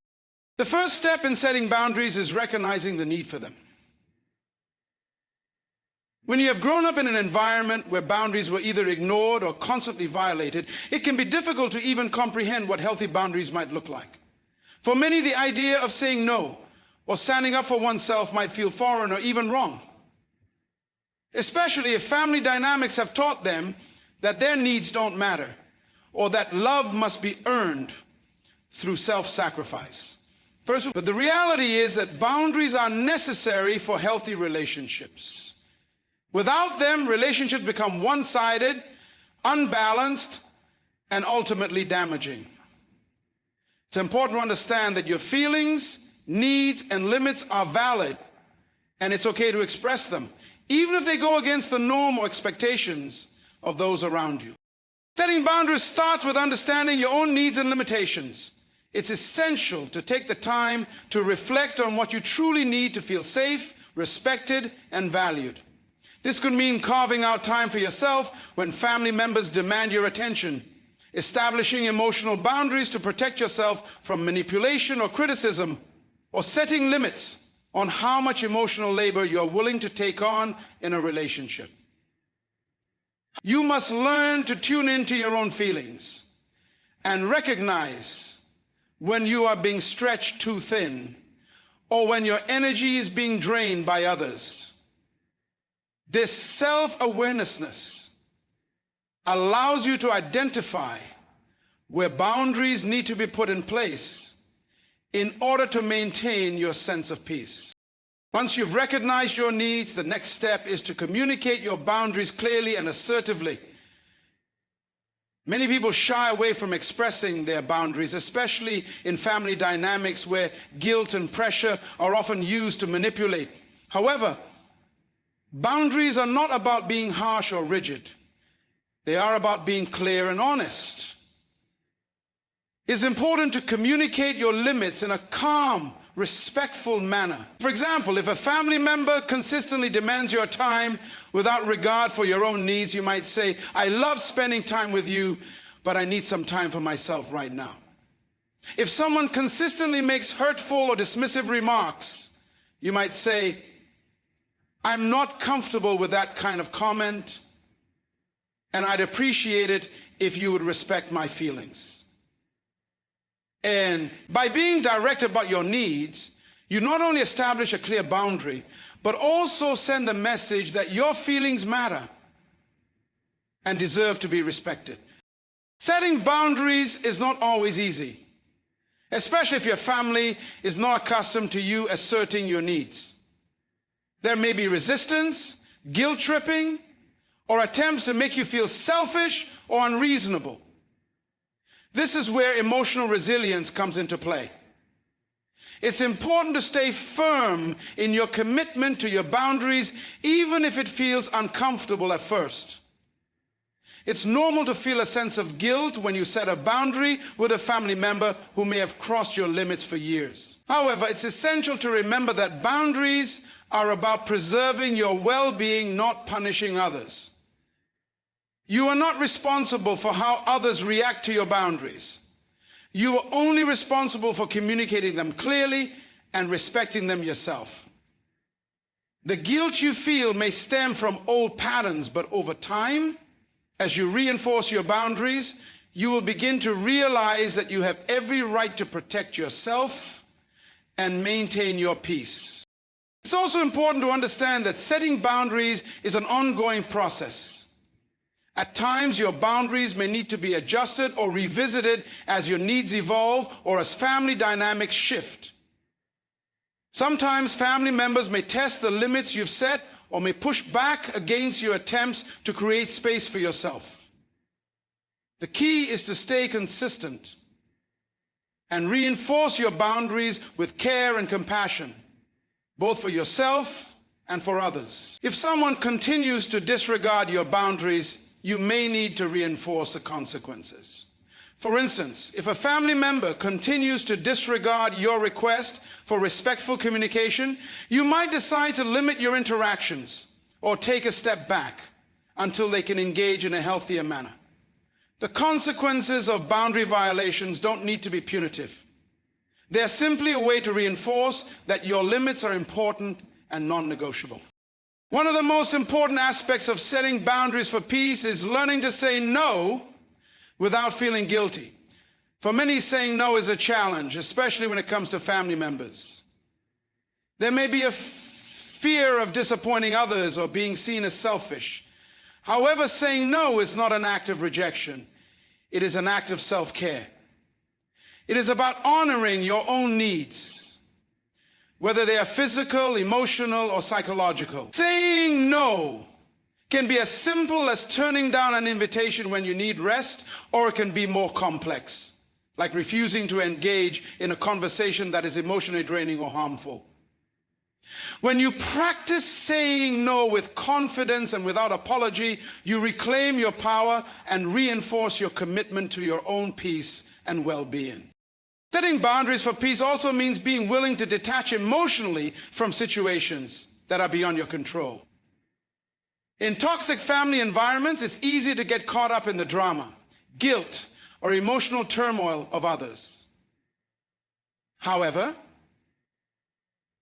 The first step in setting boundaries is recognizing the need for them. When you have grown up in an environment where boundaries were either ignored or constantly violated, it can be difficult to even comprehend what healthy boundaries might look like. For many, the idea of saying no or standing up for oneself might feel foreign or even wrong, especially if family dynamics have taught them that their needs don't matter or that love must be earned through self-sacrifice. But the reality is that boundaries are necessary for healthy relationships. Without them, relationships become one-sided, unbalanced, and ultimately damaging. It's important to understand that your feelings, needs, and limits are valid, and it's okay to express them, even if they go against the norm or expectations of those around you. Setting boundaries starts with understanding your own needs and limitations. It's essential to take the time to reflect on what you truly need to feel safe, respected, and valued. This could mean carving out time for yourself when family members demand your attention, establishing emotional boundaries to protect yourself from manipulation or criticism, or setting limits on how much emotional labor you're willing to take on in a relationship. You must learn to tune into your own feelings and recognize when you are being stretched too thin or when your energy is being drained by others. This self-awareness allows you to identify where boundaries need to be put in place in order to maintain your sense of peace. Once you've recognized your needs, the next step is to communicate your boundaries clearly and assertively. Many people shy away from expressing their boundaries, especially in family dynamics where guilt and pressure are often used to manipulate. However, boundaries are not about being harsh or rigid. They are about being clear and honest. It's important to communicate your limits in a calm, respectful manner. For example, if a family member consistently demands your time without regard for your own needs, you might say, "I love spending time with you, but I need some time for myself right now." If someone consistently makes hurtful or dismissive remarks, you might say, "I'm not comfortable with that kind of comment, and I'd appreciate it if you would respect my feelings." And by being direct about your needs, you not only establish a clear boundary, but also send the message that your feelings matter and deserve to be respected. Setting boundaries is not always easy, especially if your family is not accustomed to you asserting your needs. There may be resistance, guilt tripping, or attempts to make you feel selfish or unreasonable. This is where emotional resilience comes into play. It's important to stay firm in your commitment to your boundaries, even if it feels uncomfortable at first. It's normal to feel a sense of guilt when you set a boundary with a family member who may have crossed your limits for years. However, it's essential to remember that boundaries are about preserving your well-being, not punishing others. You are not responsible for how others react to your boundaries. You are only responsible for communicating them clearly and respecting them yourself. The guilt you feel may stem from old patterns, but over time, as you reinforce your boundaries, you will begin to realize that you have every right to protect yourself and maintain your peace. It's also important to understand that setting boundaries is an ongoing process. At times, your boundaries may need to be adjusted or revisited as your needs evolve or as family dynamics shift. Sometimes family members may test the limits you've set or may push back against your attempts to create space for yourself. The key is to stay consistent and reinforce your boundaries with care and compassion, both for yourself and for others. If someone continues to disregard your boundaries, you may need to reinforce the consequences. For instance, if a family member continues to disregard your request for respectful communication, you might decide to limit your interactions or take a step back until they can engage in a healthier manner. The consequences of boundary violations don't need to be punitive. They're simply a way to reinforce that your limits are important and non-negotiable. One of the most important aspects of setting boundaries for peace is learning to say no without feeling guilty. For many, saying no is a challenge, especially when it comes to family members. There may be a fear of disappointing others or being seen as selfish. However, saying no is not an act of rejection. It is an act of self-care. It is about honoring your own needs, whether they are physical, emotional, or psychological. Saying no can be as simple as turning down an invitation when you need rest, or it can be more complex, like refusing to engage in a conversation that is emotionally draining or harmful. When you practice saying no with confidence and without apology, you reclaim your power and reinforce your commitment to your own peace and well-being. Setting boundaries for peace also means being willing to detach emotionally from situations that are beyond your control. In toxic family environments, it's easy to get caught up in the drama, guilt, or emotional turmoil of others. However,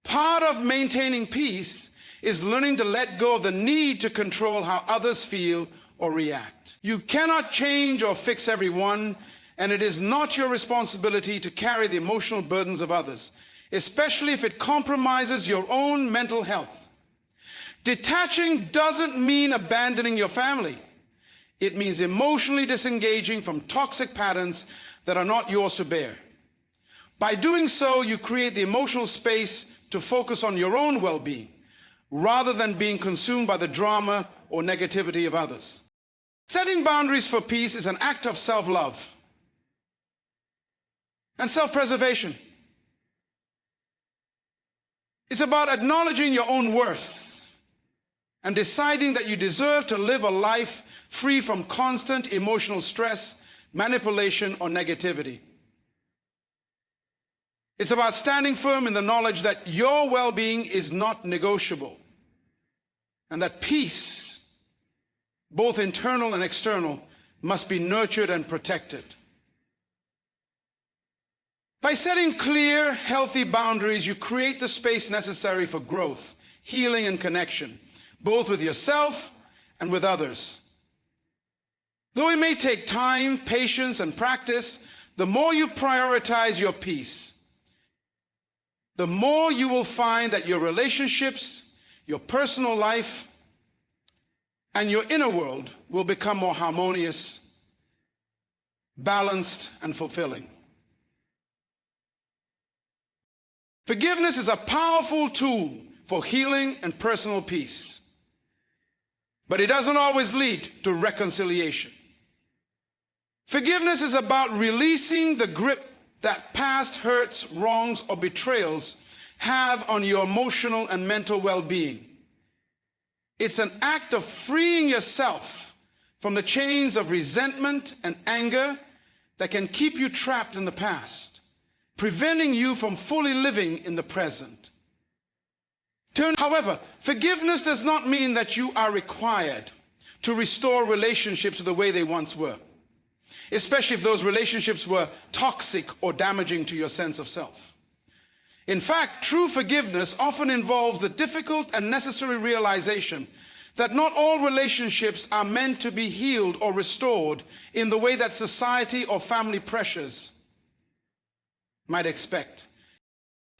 part of maintaining peace is learning to let go of the need to control how others feel or react. You cannot change or fix everyone, and it is not your responsibility to carry the emotional burdens of others, especially if it compromises your own mental health. Detaching doesn't mean abandoning your family. It means emotionally disengaging from toxic patterns that are not yours to bear. By doing so, you create the emotional space to focus on your own well-being, rather than being consumed by the drama or negativity of others. Setting boundaries for peace is an act of self-love and self-preservation. It's about acknowledging your own worth and deciding that you deserve to live a life free from constant emotional stress, manipulation, or negativity. It's about standing firm in the knowledge that your well-being is not negotiable, and that peace, both internal and external, must be nurtured and protected. By setting clear, healthy boundaries, you create the space necessary for growth, healing, and connection, both with yourself and with others. Though it may take time, patience, and practice, the more you prioritize your peace, the more you will find that your relationships, your personal life, and your inner world will become more harmonious, balanced, and fulfilling. Forgiveness is a powerful tool for healing and personal peace, but it doesn't always lead to reconciliation. Forgiveness is about releasing the grip that past hurts, wrongs, or betrayals have on your emotional and mental well-being. It's an act of freeing yourself from the chains of resentment and anger that can keep you trapped in the past, preventing you from fully living in the present. However, forgiveness does not mean that you are required to restore relationships to the way they once were, especially if those relationships were toxic or damaging to your sense of self. In fact, true forgiveness often involves the difficult and necessary realization that not all relationships are meant to be healed or restored in the way that society or family pressures might expect.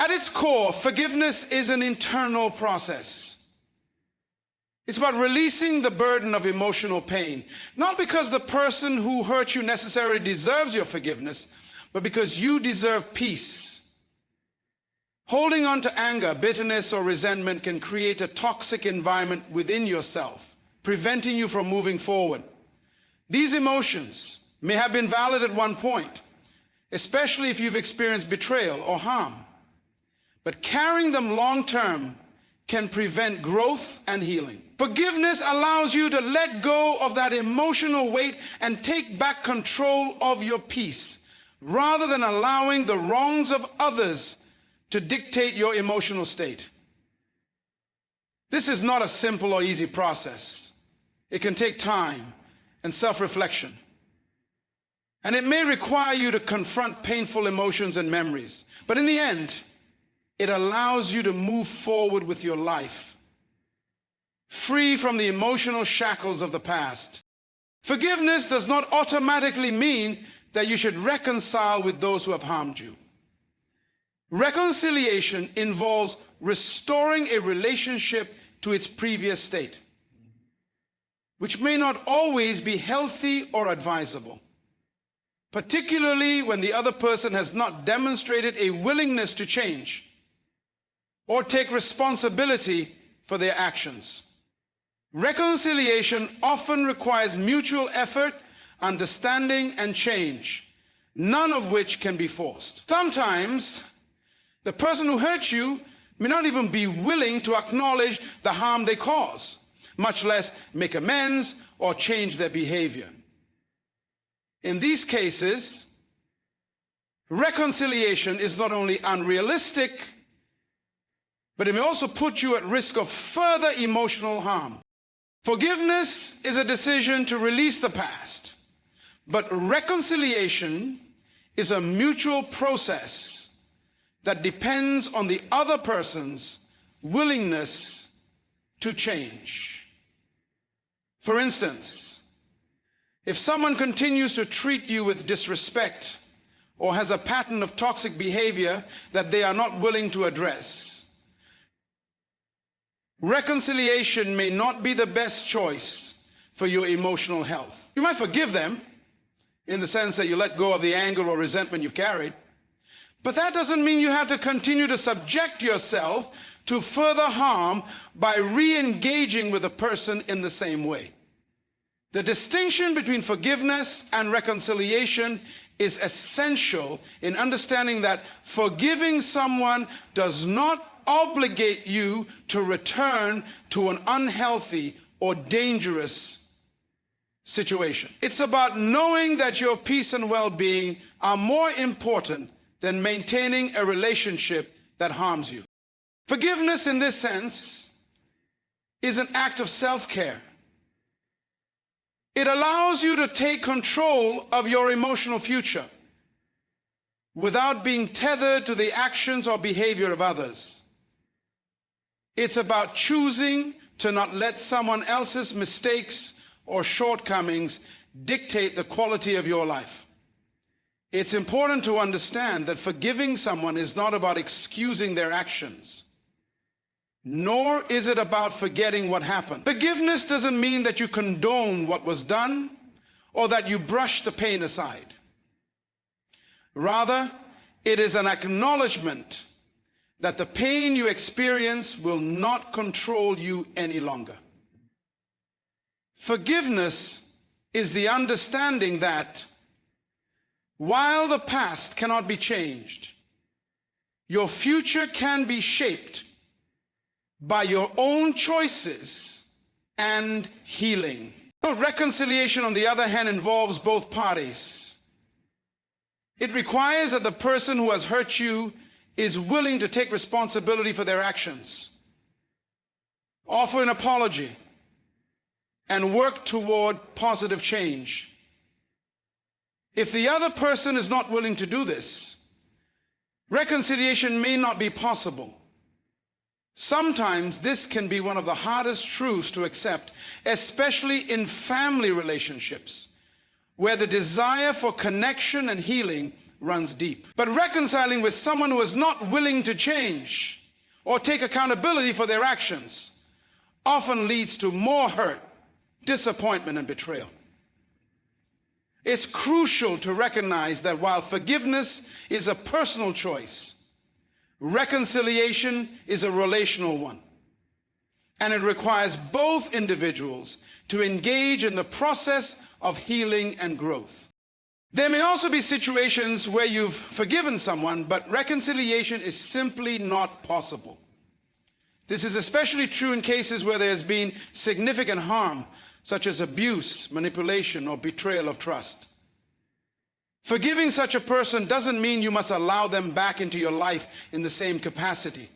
At its core, forgiveness is an internal process. It's about releasing the burden of emotional pain, not because the person who hurt you necessarily deserves your forgiveness, but because you deserve peace. Holding on to anger, bitterness, or resentment can create a toxic environment within yourself, preventing you from moving forward. These emotions may have been valid at one point, especially if you've experienced betrayal or harm, but carrying them long-term can prevent growth and healing. Forgiveness allows you to let go of that emotional weight and take back control of your peace, rather than allowing the wrongs of others to dictate your emotional state. This is not a simple or easy process. It can take time and self-reflection. And it may require you to confront painful emotions and memories. But in the end, it allows you to move forward with your life, free from the emotional shackles of the past. Forgiveness does not automatically mean that you should reconcile with those who have harmed you. Reconciliation involves restoring a relationship to its previous state, which may not always be healthy or advisable, particularly when the other person has not demonstrated a willingness to change or take responsibility for their actions. Reconciliation often requires mutual effort, understanding, and change, none of which can be forced. Sometimes the person who hurt you may not even be willing to acknowledge the harm they cause, much less make amends or change their behavior. In these cases, reconciliation is not only unrealistic, but it may also put you at risk of further emotional harm. Forgiveness is a decision to release the past, but reconciliation is a mutual process that depends on the other person's willingness to change. For instance, if someone continues to treat you with disrespect or has a pattern of toxic behavior that they are not willing to address, reconciliation may not be the best choice for your emotional health. You might forgive them in the sense that you let go of the anger or resentment you've carried, but that doesn't mean you have to continue to subject yourself to further harm by re-engaging with a person in the same way. The distinction between forgiveness and reconciliation is essential in understanding that forgiving someone does not obligate you to return to an unhealthy or dangerous situation. It's about knowing that your peace and well-being are more important than maintaining a relationship that harms you. Forgiveness in this sense is an act of self-care. It allows you to take control of your emotional future without being tethered to the actions or behavior of others. It's about choosing to not let someone else's mistakes or shortcomings dictate the quality of your life. It's important to understand that forgiving someone is not about excusing their actions, nor is it about forgetting what happened. Forgiveness doesn't mean that you condone what was done or that you brush the pain aside. Rather, it is an acknowledgement that the pain you experience will not control you any longer. Forgiveness is the understanding that while the past cannot be changed, your future can be shaped by your own choices and healing. Reconciliation, on the other hand, involves both parties. It requires that the person who has hurt you is willing to take responsibility for their actions, offer an apology, and work toward positive change. If the other person is not willing to do this, reconciliation may not be possible. Sometimes this can be one of the hardest truths to accept, especially in family relationships, where the desire for connection and healing runs deep. But reconciling with someone who is not willing to change or take accountability for their actions often leads to more hurt, disappointment, and betrayal. It's crucial to recognize that while forgiveness is a personal choice, reconciliation is a relational one, and it requires both individuals to engage in the process of healing and growth. There may also be situations where you've forgiven someone, but reconciliation is simply not possible. This is especially true in cases where there has been significant harm, such as abuse, manipulation, or betrayal of trust. Forgiving such a person doesn't mean you must allow them back into your life in the same capacity.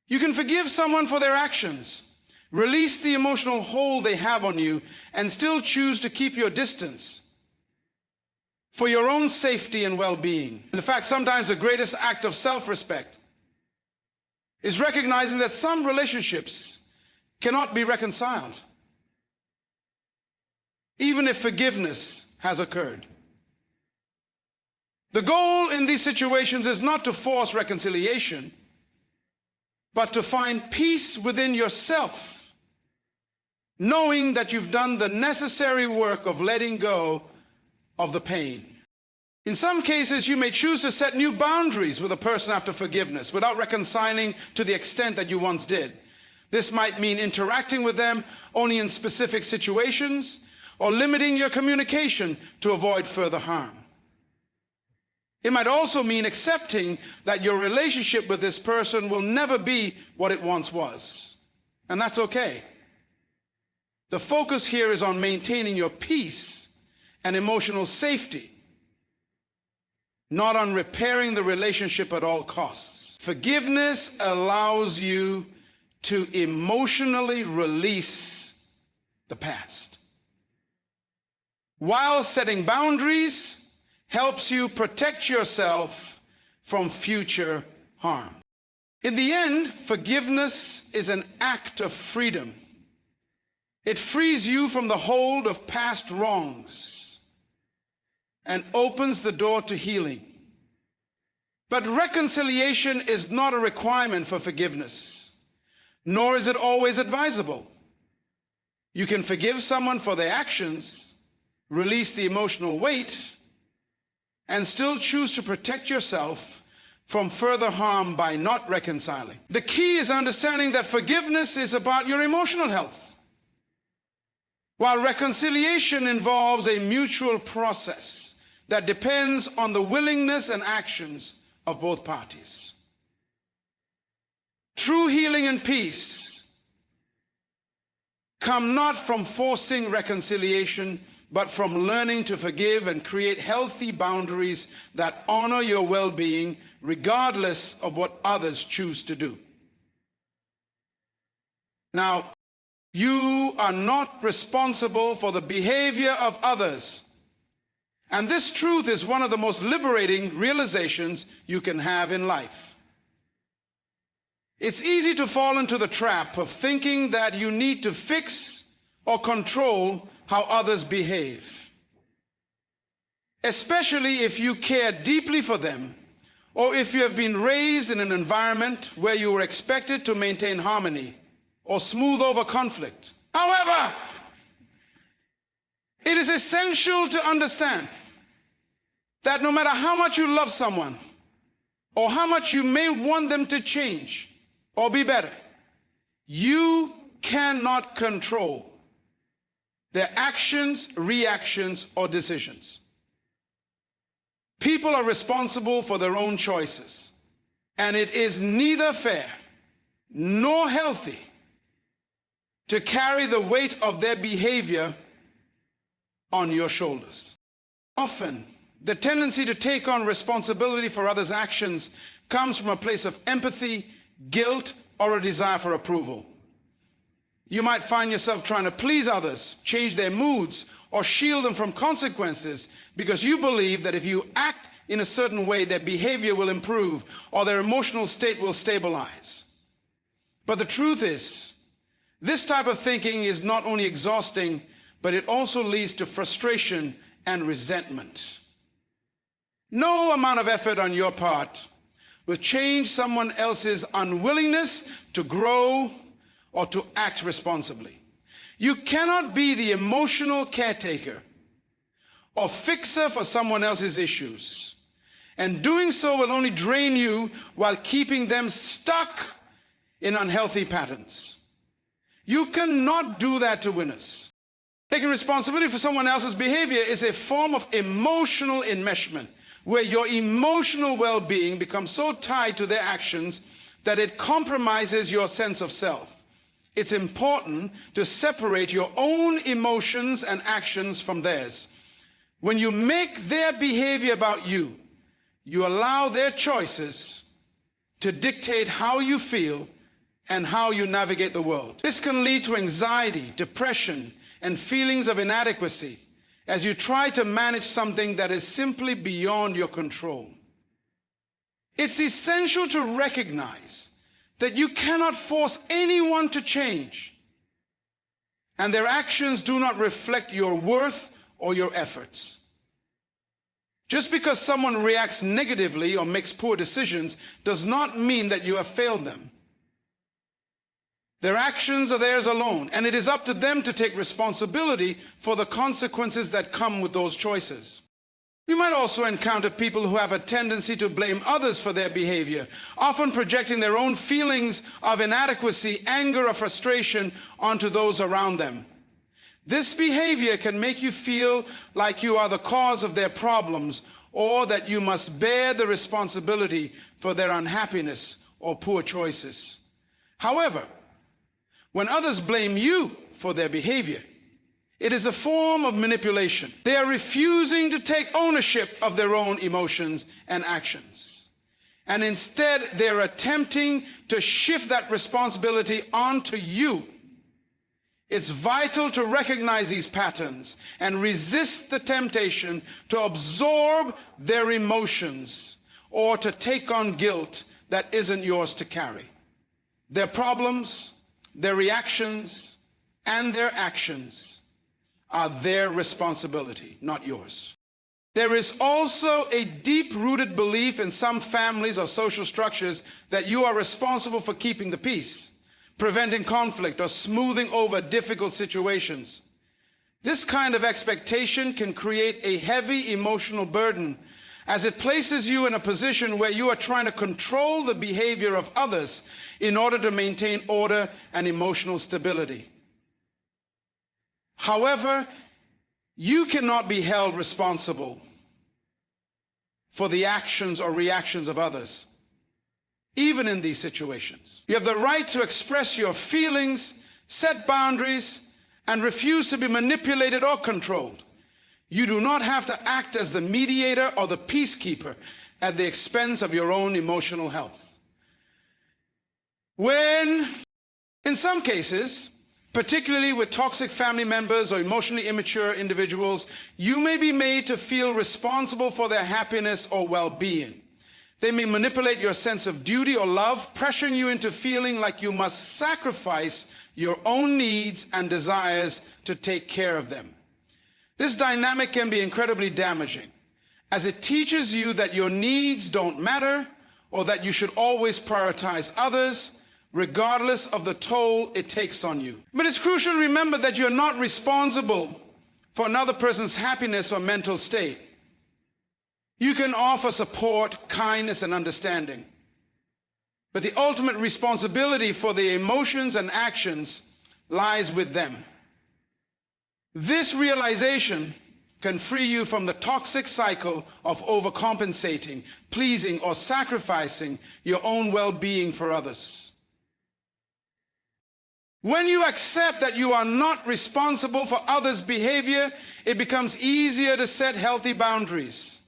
You can forgive someone for their actions, release the emotional hold they have on you, and still choose to keep your distance for your own safety and well-being. In fact, sometimes the greatest act of self-respect is recognizing that some relationships cannot be reconciled, even if forgiveness has occurred. The goal in these situations is not to force reconciliation, but to find peace within yourself, knowing that you've done the necessary work of letting go of the pain. In some cases, you may choose to set new boundaries with a person after forgiveness without reconciling to the extent that you once did. This might mean interacting with them only in specific situations or limiting your communication to avoid further harm. It might also mean accepting that your relationship with this person will never be what it once was. And that's okay. The focus here is on maintaining your peace and emotional safety, not on repairing the relationship at all costs. Forgiveness allows you to emotionally release the past, while setting boundaries helps you protect yourself from future harm. In the end, forgiveness is an act of freedom. It frees you from the hold of past wrongs and opens the door to healing. But reconciliation is not a requirement for forgiveness, nor is it always advisable. You can forgive someone for their actions, release the emotional weight, and still choose to protect yourself from further harm by not reconciling. The key is understanding that forgiveness is about your emotional health, while reconciliation involves a mutual process that depends on the willingness and actions of both parties. True healing and peace come not from forcing reconciliation, but from learning to forgive and create healthy boundaries that honor your well-being regardless of what others choose to do. Now, you are not responsible for the behavior of others. And this truth is one of the most liberating realizations you can have in life. It's easy to fall into the trap of thinking that you need to fix or control how others behave, especially if you care deeply for them, or if you have been raised in an environment where you were expected to maintain harmony or smooth over conflict. However, it is essential to understand that no matter how much you love someone, or how much you may want them to change or be better, you cannot control their actions, reactions, or decisions. People are responsible for their own choices, and it is neither fair nor healthy to carry the weight of their behavior on your shoulders. Often, the tendency to take on responsibility for others' actions comes from a place of empathy, guilt, or a desire for approval. You might find yourself trying to please others, change their moods, or shield them from consequences because you believe that if you act in a certain way, their behavior will improve or their emotional state will stabilize. But the truth is, this type of thinking is not only exhausting, but it also leads to frustration and resentment. No amount of effort on your part will change someone else's unwillingness to grow or to act responsibly. You cannot be the emotional caretaker or fixer for someone else's issues. And doing so will only drain you while keeping them stuck in unhealthy patterns. You cannot do that to winners. Taking responsibility for someone else's behavior is a form of emotional enmeshment, where your emotional well-being becomes so tied to their actions that it compromises your sense of self. It's important to separate your own emotions and actions from theirs. When you make their behavior about you, you allow their choices to dictate how you feel and how you navigate the world. This can lead to anxiety, depression, and feelings of inadequacy as you try to manage something that is simply beyond your control. It's essential to recognize that you cannot force anyone to change, and their actions do not reflect your worth or your efforts. Just because someone reacts negatively or makes poor decisions does not mean that you have failed them. Their actions are theirs alone, and it is up to them to take responsibility for the consequences that come with those choices. You might also encounter people who have a tendency to blame others for their behavior, often projecting their own feelings of inadequacy, anger, or frustration onto those around them. This behavior can make you feel like you are the cause of their problems or that you must bear the responsibility for their unhappiness or poor choices. However, when others blame you for their behavior, it is a form of manipulation. They are refusing to take ownership of their own emotions and actions. And instead, they're attempting to shift that responsibility onto you. It's vital to recognize these patterns and resist the temptation to absorb their emotions or to take on guilt that isn't yours to carry. Their problems, their reactions, and their actions are their responsibility, not yours. There is also a deep-rooted belief in some families or social structures that you are responsible for keeping the peace, preventing conflict, or smoothing over difficult situations. This kind of expectation can create a heavy emotional burden, as it places you in a position where you are trying to control the behavior of others in order to maintain order and emotional stability. However, you cannot be held responsible for the actions or reactions of others, even in these situations. You have the right to express your feelings, set boundaries, and refuse to be manipulated or controlled. You do not have to act as the mediator or the peacekeeper at the expense of your own emotional health. When, in some cases, particularly with toxic family members or emotionally immature individuals, you may be made to feel responsible for their happiness or well-being. They may manipulate your sense of duty or love, pressuring you into feeling like you must sacrifice your own needs and desires to take care of them. This dynamic can be incredibly damaging, as it teaches you that your needs don't matter or that you should always prioritize others, regardless of the toll it takes on you. But it's crucial to remember that you're not responsible for another person's happiness or mental state. You can offer support, kindness, and understanding, but the ultimate responsibility for the emotions and actions lies with them. This realization can free you from the toxic cycle of overcompensating, pleasing, or sacrificing your own well-being for others. When you accept that you are not responsible for others' behavior, it becomes easier to set healthy boundaries.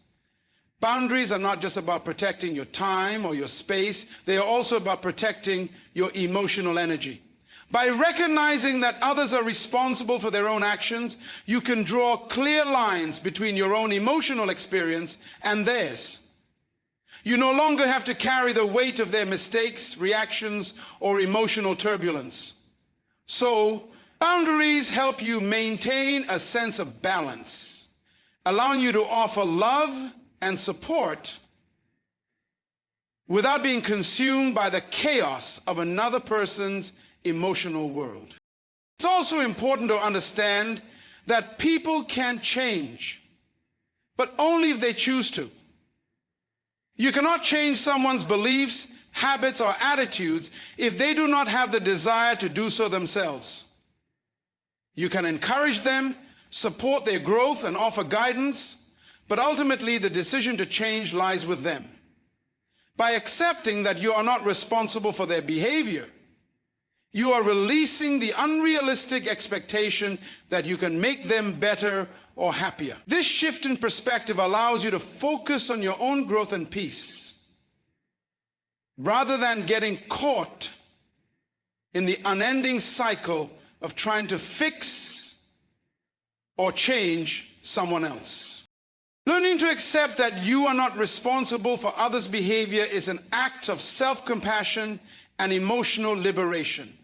Boundaries are not just about protecting your time or your space, they are also about protecting your emotional energy. By recognizing that others are responsible for their own actions, you can draw clear lines between your own emotional experience and theirs. You no longer have to carry the weight of their mistakes, reactions, or emotional turbulence. So, boundaries help you maintain a sense of balance, allowing you to offer love and support without being consumed by the chaos of another person's emotional world. It's also important to understand that people can change, but only if they choose to. You cannot change someone's beliefs, habits, or attitudes if they do not have the desire to do so themselves. You can encourage them, support their growth, and offer guidance, but ultimately the decision to change lies with them. By accepting that you are not responsible for their behavior, you are releasing the unrealistic expectation that you can make them better or happier. This shift in perspective allows you to focus on your own growth and peace, rather than getting caught in the unending cycle of trying to fix or change someone else. Learning to accept that you are not responsible for others' behavior is an act of self-compassion and emotional liberation.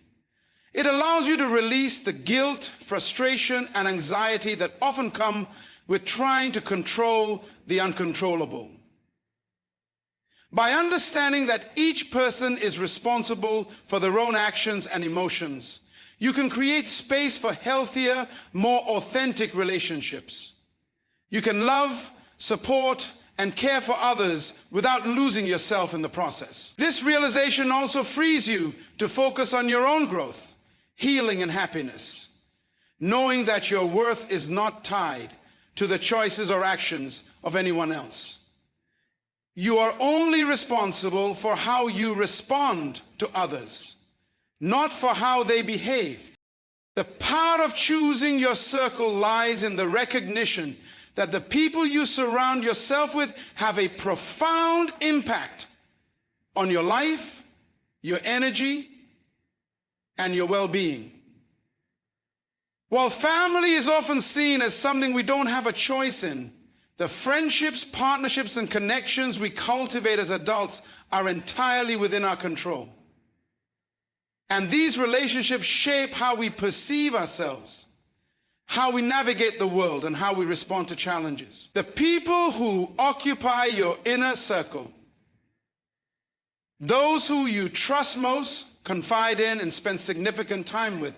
It allows you to release the guilt, frustration, and anxiety that often come with trying to control the uncontrollable. By understanding that each person is responsible for their own actions and emotions, you can create space for healthier, more authentic relationships. You can love, support, and care for others without losing yourself in the process. This realization also frees you to focus on your own growth, healing, and happiness, knowing that your worth is not tied to the choices or actions of anyone else. You are only responsible for how you respond to others, not for how they behave. The power of choosing your circle lies in the recognition that the people you surround yourself with have a profound impact on your life, your energy, and your well-being. While family is often seen as something we don't have a choice in, the friendships, partnerships, and connections we cultivate as adults are entirely within our control. And these relationships shape how we perceive ourselves, how we navigate the world, and how we respond to challenges. The people who occupy your inner circle, those who you trust most, confide in, and spend significant time with,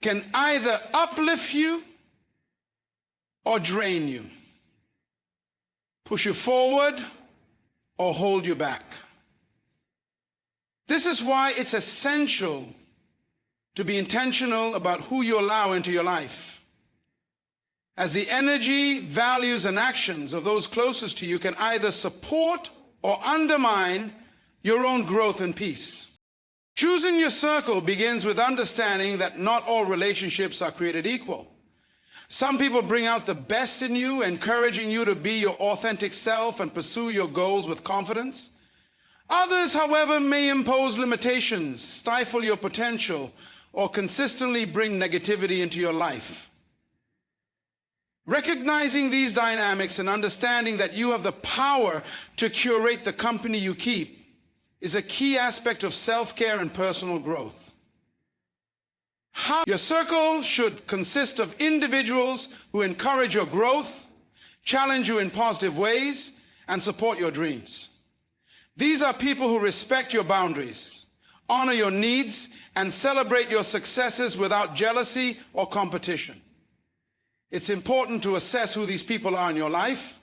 can either uplift you or drain you, push you forward or hold you back. This is why it's essential to be intentional about who you allow into your life, as the energy, values, and actions of those closest to you can either support or undermine your own growth and peace. Choosing your circle begins with understanding that not all relationships are created equal. Some people bring out the best in you, encouraging you to be your authentic self and pursue your goals with confidence. Others, however, may impose limitations, stifle your potential, or consistently bring negativity into your life. Recognizing these dynamics and understanding that you have the power to curate the company you keep is a key aspect of self-care and personal growth. Your circle should consist of individuals who encourage your growth, challenge you in positive ways, and support your dreams. These are people who respect your boundaries, honor your needs, and celebrate your successes without jealousy or competition. It's important to assess who these people are in your life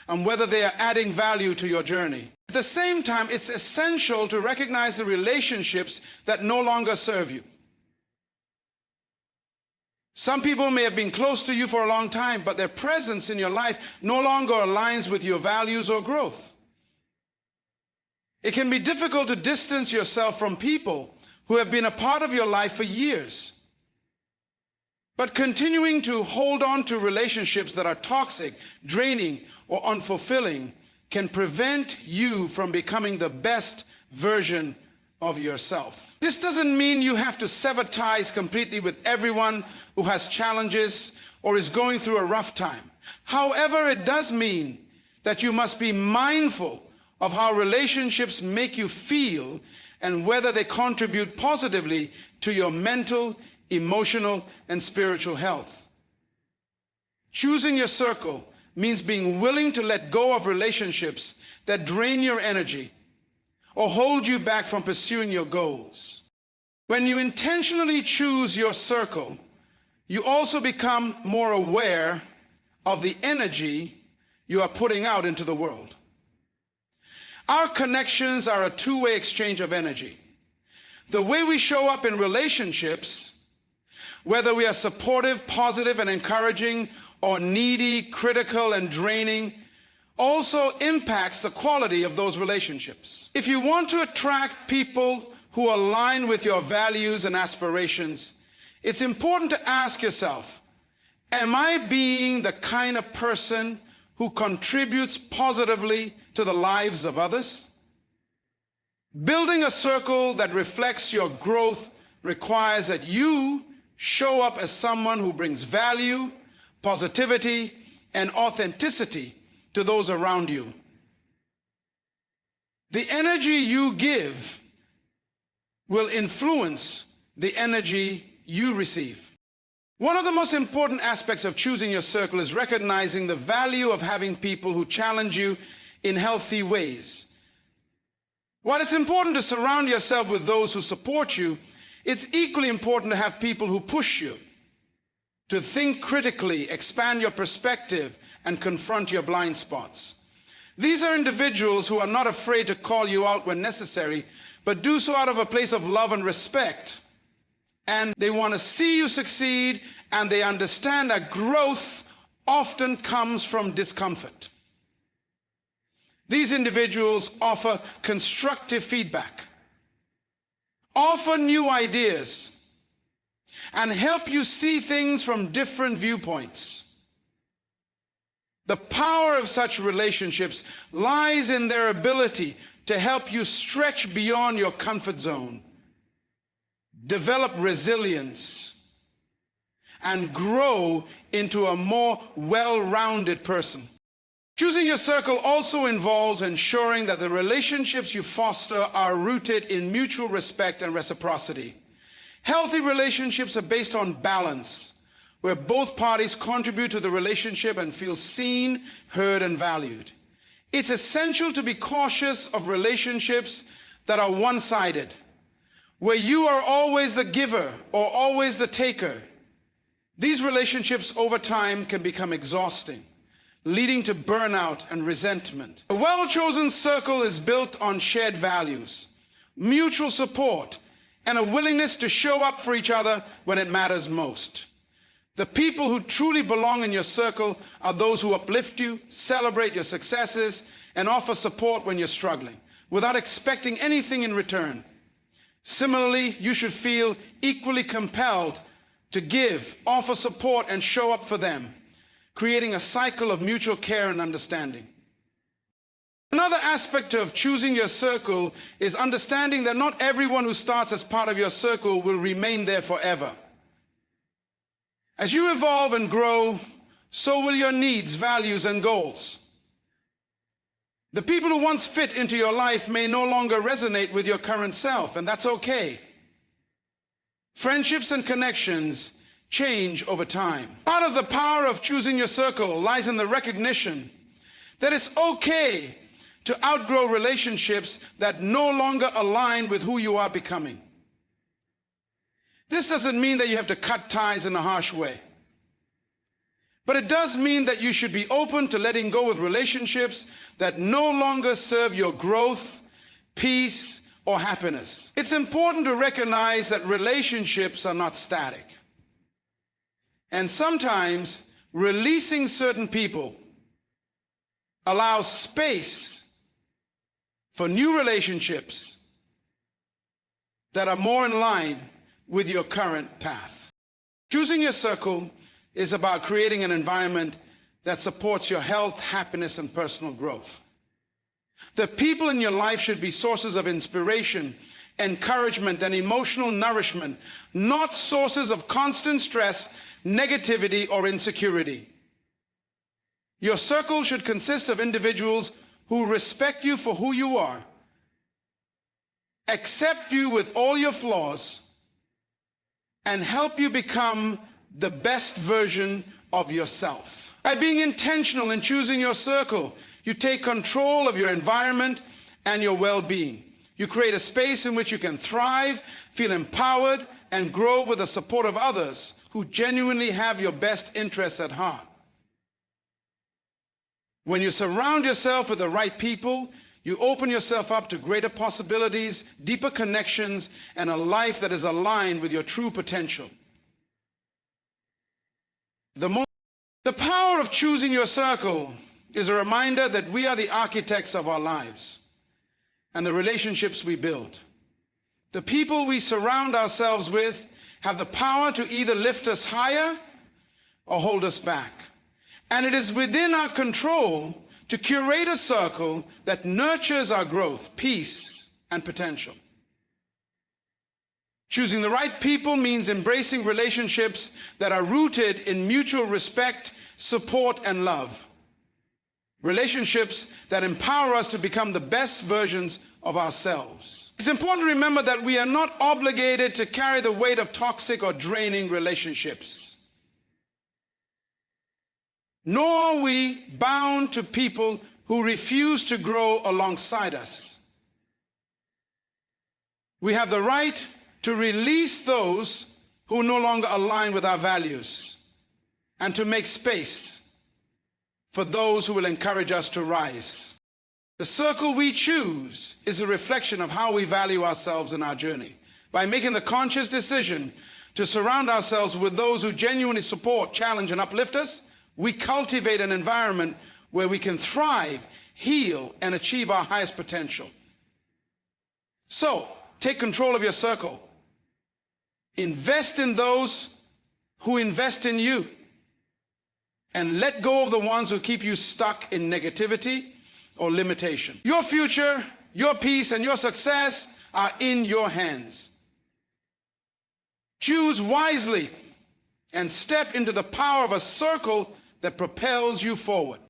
and whether they are adding value to your journey. At the same time, it's essential to recognize the relationships that no longer serve you. Some people may have been close to you for a long time, but their presence in your life no longer aligns with your values or growth. It can be difficult to distance yourself from people who have been a part of your life for years. But continuing to hold on to relationships that are toxic, draining, or unfulfilling can prevent you from becoming the best version of yourself. This doesn't mean you have to sever ties completely with everyone who has challenges or is going through a rough time. However, it does mean that you must be mindful of how relationships make you feel and whether they contribute positively to your mental, emotional, and spiritual health. Choosing your circle means being willing to let go of relationships that drain your energy or hold you back from pursuing your goals. When you intentionally choose your circle, you also become more aware of the energy you are putting out into the world. Our connections are a two-way exchange of energy. The way we show up in relationships, whether we are supportive, positive, and encouraging, or needy, critical, and draining, also impacts the quality of those relationships. If you want to attract people who align with your values and aspirations, it's important to ask yourself, am I being the kind of person who contributes positively to the lives of others? Building a circle that reflects your growth requires that you show up as someone who brings value, positivity, and authenticity to those around you. The energy you give will influence the energy you receive. One of the most important aspects of choosing your circle is recognizing the value of having people who challenge you in healthy ways. While it's important to surround yourself with those who support you, it's equally important to have people who push you to think critically, expand your perspective, and confront your blind spots. These are individuals who are not afraid to call you out when necessary, but do so out of a place of love and respect. And they want to see you succeed, and they understand that growth often comes from discomfort. These individuals offer constructive feedback, offer new ideas, and help you see things from different viewpoints. The power of such relationships lies in their ability to help you stretch beyond your comfort zone, develop resilience, and grow into a more well-rounded person. Choosing your circle also involves ensuring that the relationships you foster are rooted in mutual respect and reciprocity. Healthy relationships are based on balance, where both parties contribute to the relationship and feel seen, heard, and valued. It's essential to be cautious of relationships that are one-sided, where you are always the giver or always the taker. These relationships over time can become exhausting, leading to burnout and resentment. A well-chosen circle is built on shared values, mutual support, and a willingness to show up for each other when it matters most. The people who truly belong in your circle are those who uplift you, celebrate your successes, and offer support when you're struggling, without expecting anything in return. Similarly, you should feel equally compelled to give, offer support, and show up for them, creating a cycle of mutual care and understanding. Another aspect of choosing your circle is understanding that not everyone who starts as part of your circle will remain there forever. As you evolve and grow, so will your needs, values, and goals. The people who once fit into your life may no longer resonate with your current self, and that's okay. Friendships and connections change over time. Part of the power of choosing your circle lies in the recognition that it's okay to outgrow relationships that no longer align with who you are becoming. This doesn't mean that you have to cut ties in a harsh way, but it does mean that you should be open to letting go with relationships that no longer serve your growth, peace, or happiness. It's important to recognize that relationships are not static. And sometimes releasing certain people allows space for new relationships that are more in line with your current path. Choosing your circle is about creating an environment that supports your health, happiness, and personal growth. The people in your life should be sources of inspiration, encouragement, and emotional nourishment, not sources of constant stress, negativity, or insecurity. Your circle should consist of individuals who respect you for who you are, accept you with all your flaws, and help you become the best version of yourself. By being intentional in choosing your circle, you take control of your environment and your well-being. You create a space in which you can thrive, feel empowered, and grow with the support of others who genuinely have your best interests at heart. When you surround yourself with the right people, you open yourself up to greater possibilities, deeper connections, and a life that is aligned with your true potential. The power of choosing your circle is a reminder that we are the architects of our lives and the relationships we build. The people we surround ourselves with have the power to either lift us higher or hold us back. And it is within our control to curate a circle that nurtures our growth, peace, and potential. Choosing the right people means embracing relationships that are rooted in mutual respect, support, and love. Relationships that empower us to become the best versions of ourselves. It's important to remember that we are not obligated to carry the weight of toxic or draining relationships. Nor are we bound to people who refuse to grow alongside us. We have the right to release those who no longer align with our values and to make space for those who will encourage us to rise. The circle we choose is a reflection of how we value ourselves in our journey. By making the conscious decision to surround ourselves with those who genuinely support, challenge, and uplift us, we cultivate an environment where we can thrive, heal, and achieve our highest potential. So, take control of your circle. Invest in those who invest in you. And let go of the ones who keep you stuck in negativity or limitation. Your future, your peace, and your success are in your hands. Choose wisely and step into the power of a circle that propels you forward.